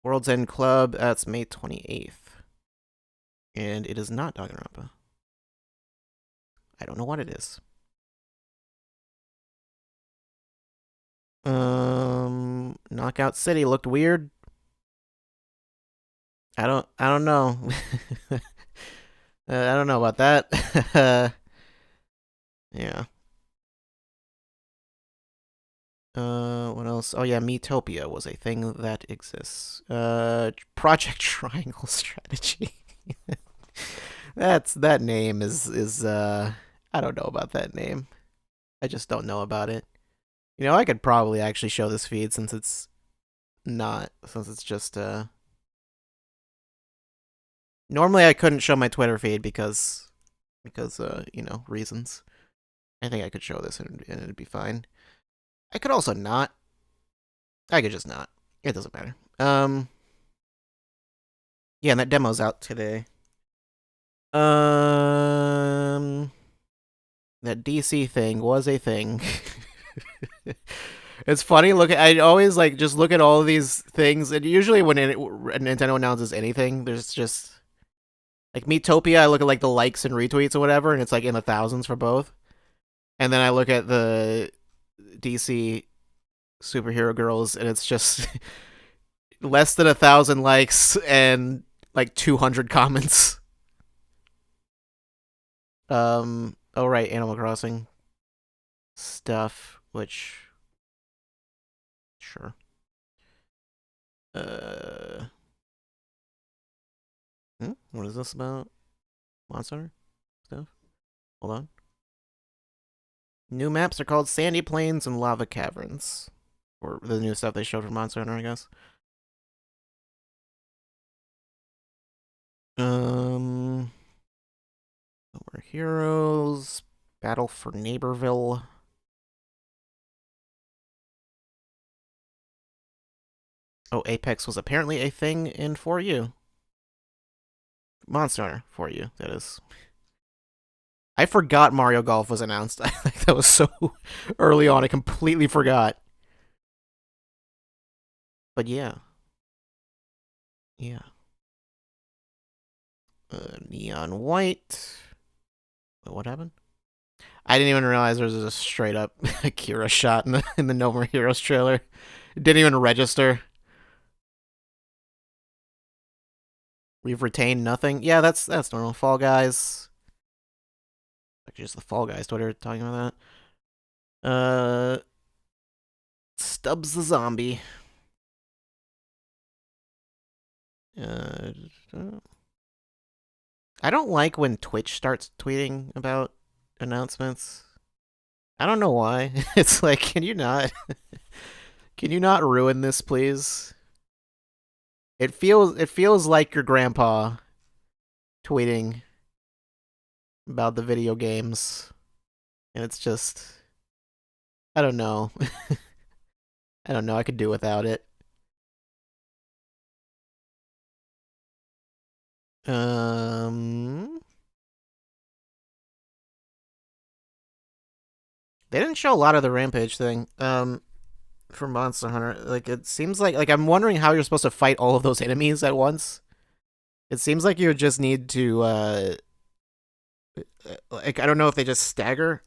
World's End Club, that's May 28th. And it is not Danganronpa. I don't know what it is. Knockout City looked weird. I don't know. I don't know about that. Yeah. What else? Oh yeah, Metopia was a thing that exists. Project Triangle Strategy. That name is I don't know about that name. I just don't know about it. You know, I could probably actually show this feed since it's just normally I couldn't show my Twitter feed because you know, reasons. I think I could show this and it'd be fine. I could also not. I could just not. It doesn't matter. Yeah, and that demo's out today. That DC thing was a thing. It's funny. I always just look at all of these things, and usually when Nintendo announces anything, there's just like Metopia. I look at the likes and retweets or whatever, and it's in the thousands for both. And then I look at the DC superhero girls, and it's just less than 1,000 likes and 200 comments. Oh right, Animal Crossing stuff, which sure. What is this about? Monster stuff? Hold on. New maps are called Sandy Plains and Lava Caverns. Or the new stuff they showed from Monster Hunter, I guess. We're Heroes. Battle for Neighborville. Oh, Apex was apparently a thing in 4U. Monster Hunter 4U, that is. I forgot Mario Golf was announced. I think that was so early on. I completely forgot. But yeah. Yeah. Neon White. What happened? I didn't even realize there was a straight up Akira shot in the No More Heroes trailer. It didn't even register. We've retained nothing. Yeah, that's normal. Fall Guys. Actually, just the Fall Guys Twitter talking about that. Stubbs the Zombie. I don't like when Twitch starts tweeting about announcements. I don't know why. It's can you not ruin this, please? It feels like your grandpa tweeting about the video games. And it's just I don't know. I don't know. I could do without it. They didn't show a lot of the Rampage thing for Monster Hunter. It seems like I'm wondering how you're supposed to fight all of those enemies at once. It seems like you would just need to I don't know if they just stagger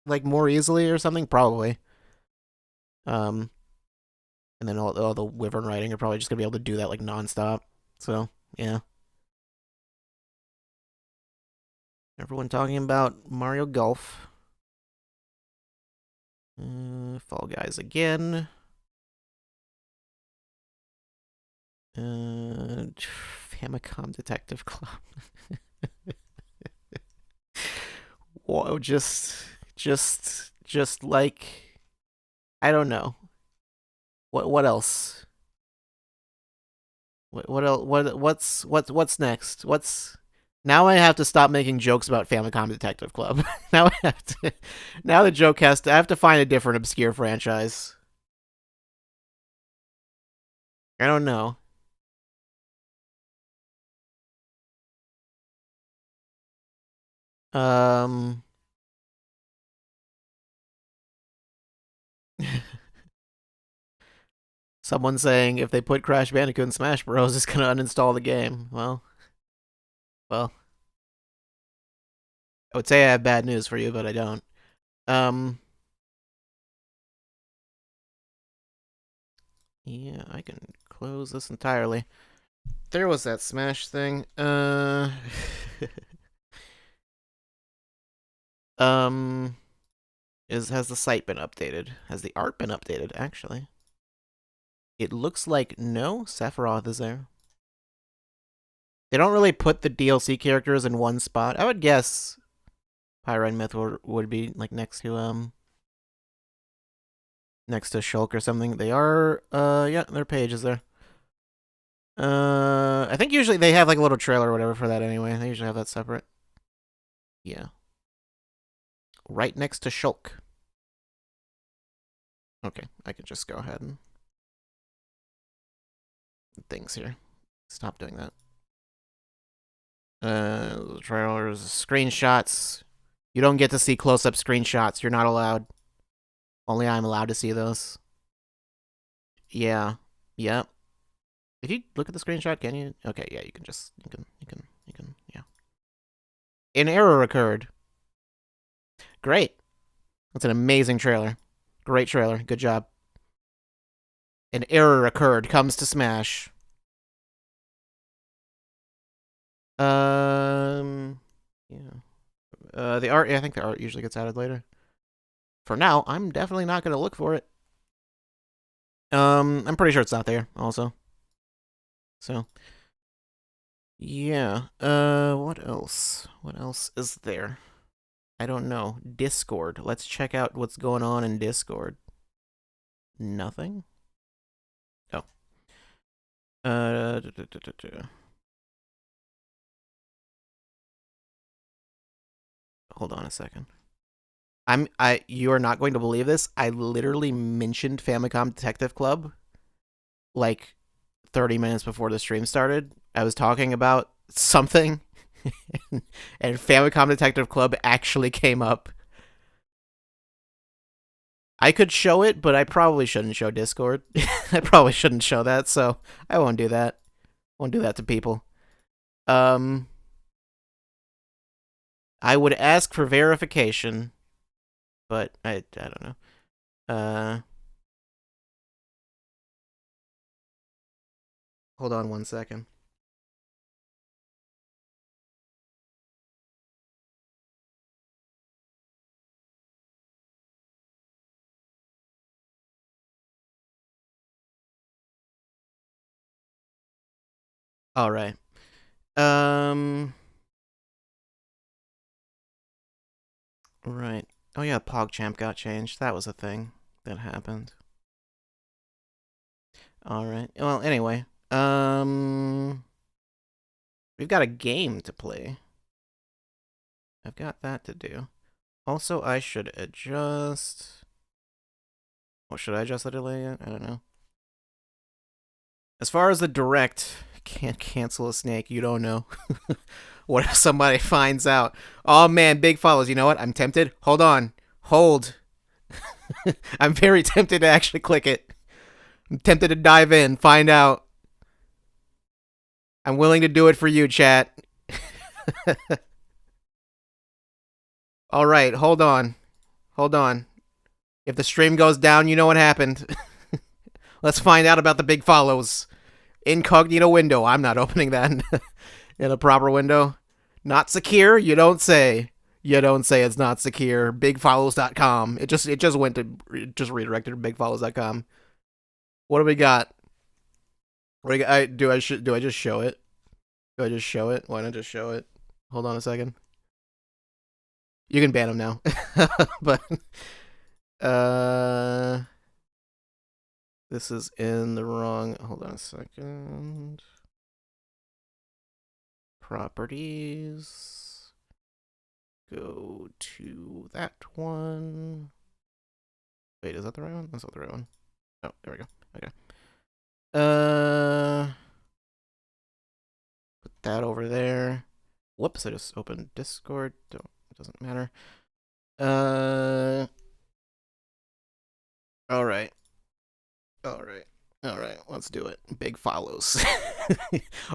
more easily or something, probably. And then all the Wyvern riding are probably just gonna be able to do that nonstop. So, yeah. Everyone talking about Mario Golf. Fall Guys again. Famicom Detective Club. Whoa, just like, I don't know. What else? What else? What's next? Now I have to stop making jokes about Famicom Detective Club. Now the joke I have to find a different obscure franchise. I don't know. Someone saying if they put Crash Bandicoot in Smash Bros, it's gonna uninstall the game. Well, I would say I have bad news for you, but I don't. Yeah, I can close this entirely. There was that Smash thing. Has the site been updated? Has the art been updated, actually? It looks like no, Sephiroth is there. They don't really put the DLC characters in one spot. I would guess Pyra and Myth would be like next to Shulk or something. They are yeah, their page is there. I think usually they have like a little trailer or whatever for that anyway. They usually have that separate. Yeah. Right next to Shulk. Okay, I could just go ahead and things here. Stop doing that. Trailers, screenshots. You don't get to see close-up screenshots. You're not allowed. Only I'm allowed to see those. Yeah. Yep. If you look at the screenshot, can you? Okay, yeah, you can, yeah. An error occurred. Great. That's an amazing trailer. Great trailer. Good job. An error occurred. Comes to Smash. Yeah. The art, yeah, I think the art usually gets added later. For now, I'm definitely not gonna look for it. I'm pretty sure it's not there, also. So, yeah. What else? What else is there? I don't know. Discord. Let's check out what's going on in Discord. Nothing? Oh. Hold on a second. You are not going to believe this. I literally mentioned Famicom Detective Club like 30 minutes before the stream started. I was talking about something and Famicom Detective Club actually came up. I could show it, but I probably shouldn't show Discord. I probably shouldn't show that, so I won't do that. Won't do that to people. I would ask for verification, but I don't know. Hold on one second. All right. Right. Oh yeah, PogChamp got changed. That was a thing that happened. All right. Well, anyway, we've got a game to play. I've got that to do. Also, I should adjust. What should I adjust the delay yet? I don't know. As far as the direct, can't cancel a snake. You don't know. What if somebody finds out? Oh man, big follows. You know what? I'm tempted. Hold on. Hold. I'm very tempted to actually click it. I'm tempted to dive in, find out. I'm willing to do it for you, chat. All right, hold on. Hold on. If the stream goes down, you know what happened. Let's find out about the big follows. Incognito window. I'm not opening that in a proper window. Not secure? You don't say. You don't say it's not secure. Bigfollows.com. It just redirected to bigfollows.com. What do we got? Do I just show it? Do I just show it? Why not just show it? Hold on a second. You can ban him now. But this is in the wrong. Hold on a second. Properties. Go to that one. Wait, is that the right one? That's not the right one. Oh, there we go. Okay. Put that over there. Whoops, I just opened Discord. It doesn't matter. Alright. Alright, let's do it. Big follows.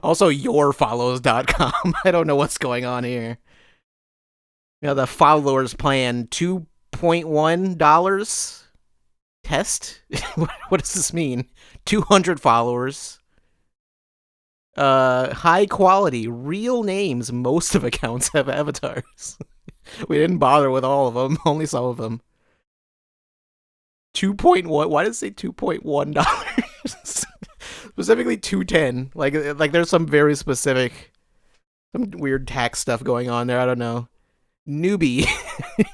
Also, yourfollows.com. I don't know what's going on here. The followers plan $2.1 test? What does this mean? 200 followers. High quality, real names. Most of accounts have avatars. We didn't bother with all of them, only some of them. 2.1. Why does it say $2.1? Specifically 210. Like there's some very specific, some weird tax stuff going on there. I don't know. Newbie,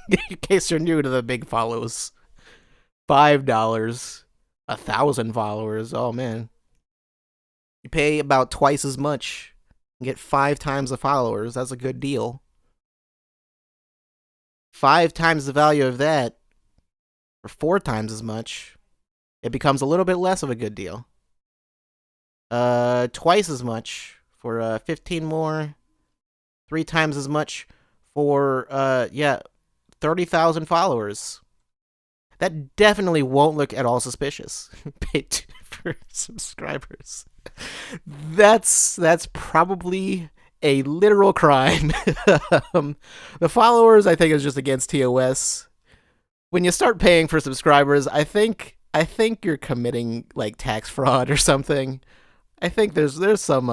in case you're new to the big follows. $5. 1,000 followers. Oh man. You pay about twice as much and get 5 times the followers. That's a good deal. 5 times the value of that, or 4 times as much, it becomes a little bit less of a good deal. Twice as much for 15 more. 3 times as much for 30,000 followers. That definitely won't look at all suspicious. Paid for subscribers. That's probably a literal crime. The followers, I think, is just against TOS. When you start paying for subscribers, I think you're committing like tax fraud or something. I think there's some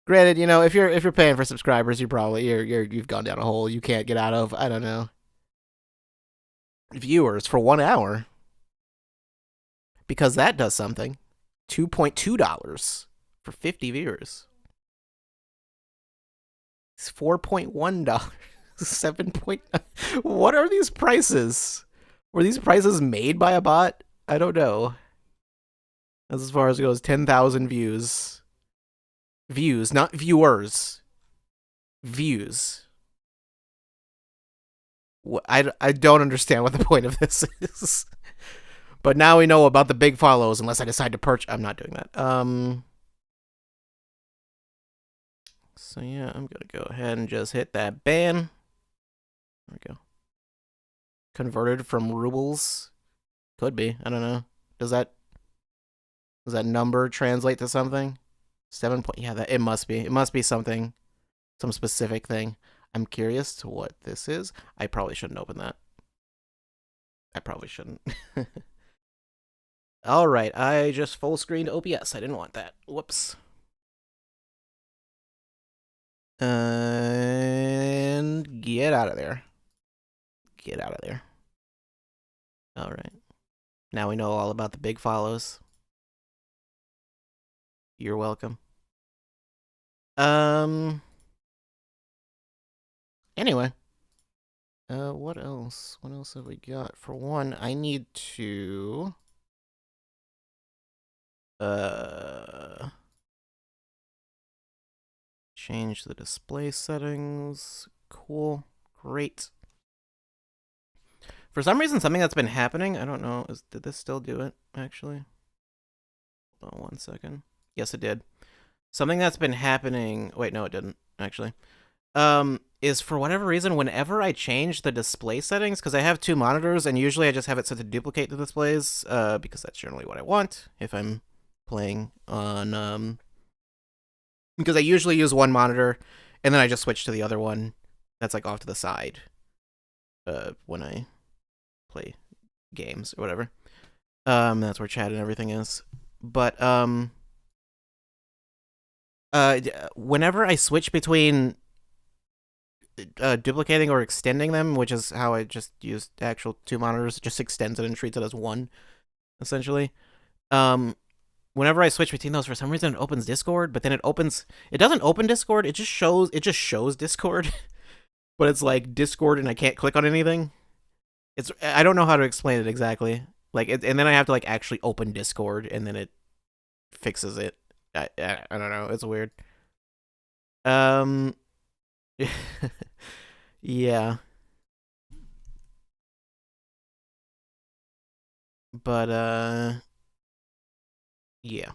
granted, you know, if you're paying for subscribers, you've gone down a hole you can't get out of. I don't know. Viewers for 1 hour. Because that does something. $2.2 for 50 viewers. It's $4.1. 7. What are these prices? Were these prices made by a bot? I don't know. That's as far as it goes. 10,000 views. Views, not viewers. Views. I don't understand what the point of this is. But now we know about the big follows, unless I decide to purchase. I'm not doing that. So yeah, I'm gonna go ahead and just hit that ban. There we go. Converted from rubles. Could be. I don't know. Does that number translate to something? 7 point. Yeah, it must be. It must be something. Some specific thing. I'm curious to what this is. I probably shouldn't open that. I probably shouldn't. Alright, I just full screened OBS. I didn't want that. Whoops. And get out of there. Get out of there. Alright. Now we know all about the big follows. You're welcome. Anyway. What else? What else have we got? For one, I need to... change the display settings. Cool. Great. For some reason, something that's been happening, I don't know, did this still do it, actually? Hold on 1 second. Yes, it did. Something that's been happening... Wait, no, it didn't, actually. Is for whatever reason, whenever I change the display settings, because I have 2 monitors, and usually I just have it set to duplicate the displays, because that's generally what I want, if I'm playing on, because I usually use one monitor, and then I just switch to the other one that's, like, off to the side, when I play games or whatever. That's where chat and everything is. But, whenever I switch between duplicating or extending them, which is how I just used actual 2 monitors. It just extends it and treats it as one, essentially. Whenever I switch between those, for some reason it opens Discord, but then it doesn't open Discord, it just shows Discord. But it's like Discord and I can't click on anything. I don't know how to explain it exactly. Like, and then I have to like actually open Discord and then it fixes it. I don't know, it's weird. Yeah. But yeah.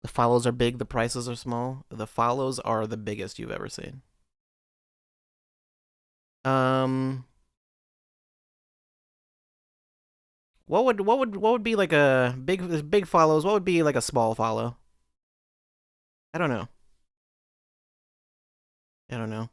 The follows are big, the prices are small. The follows are the biggest you've ever seen. What would be like a big follows? What would be like a small follow? I don't know.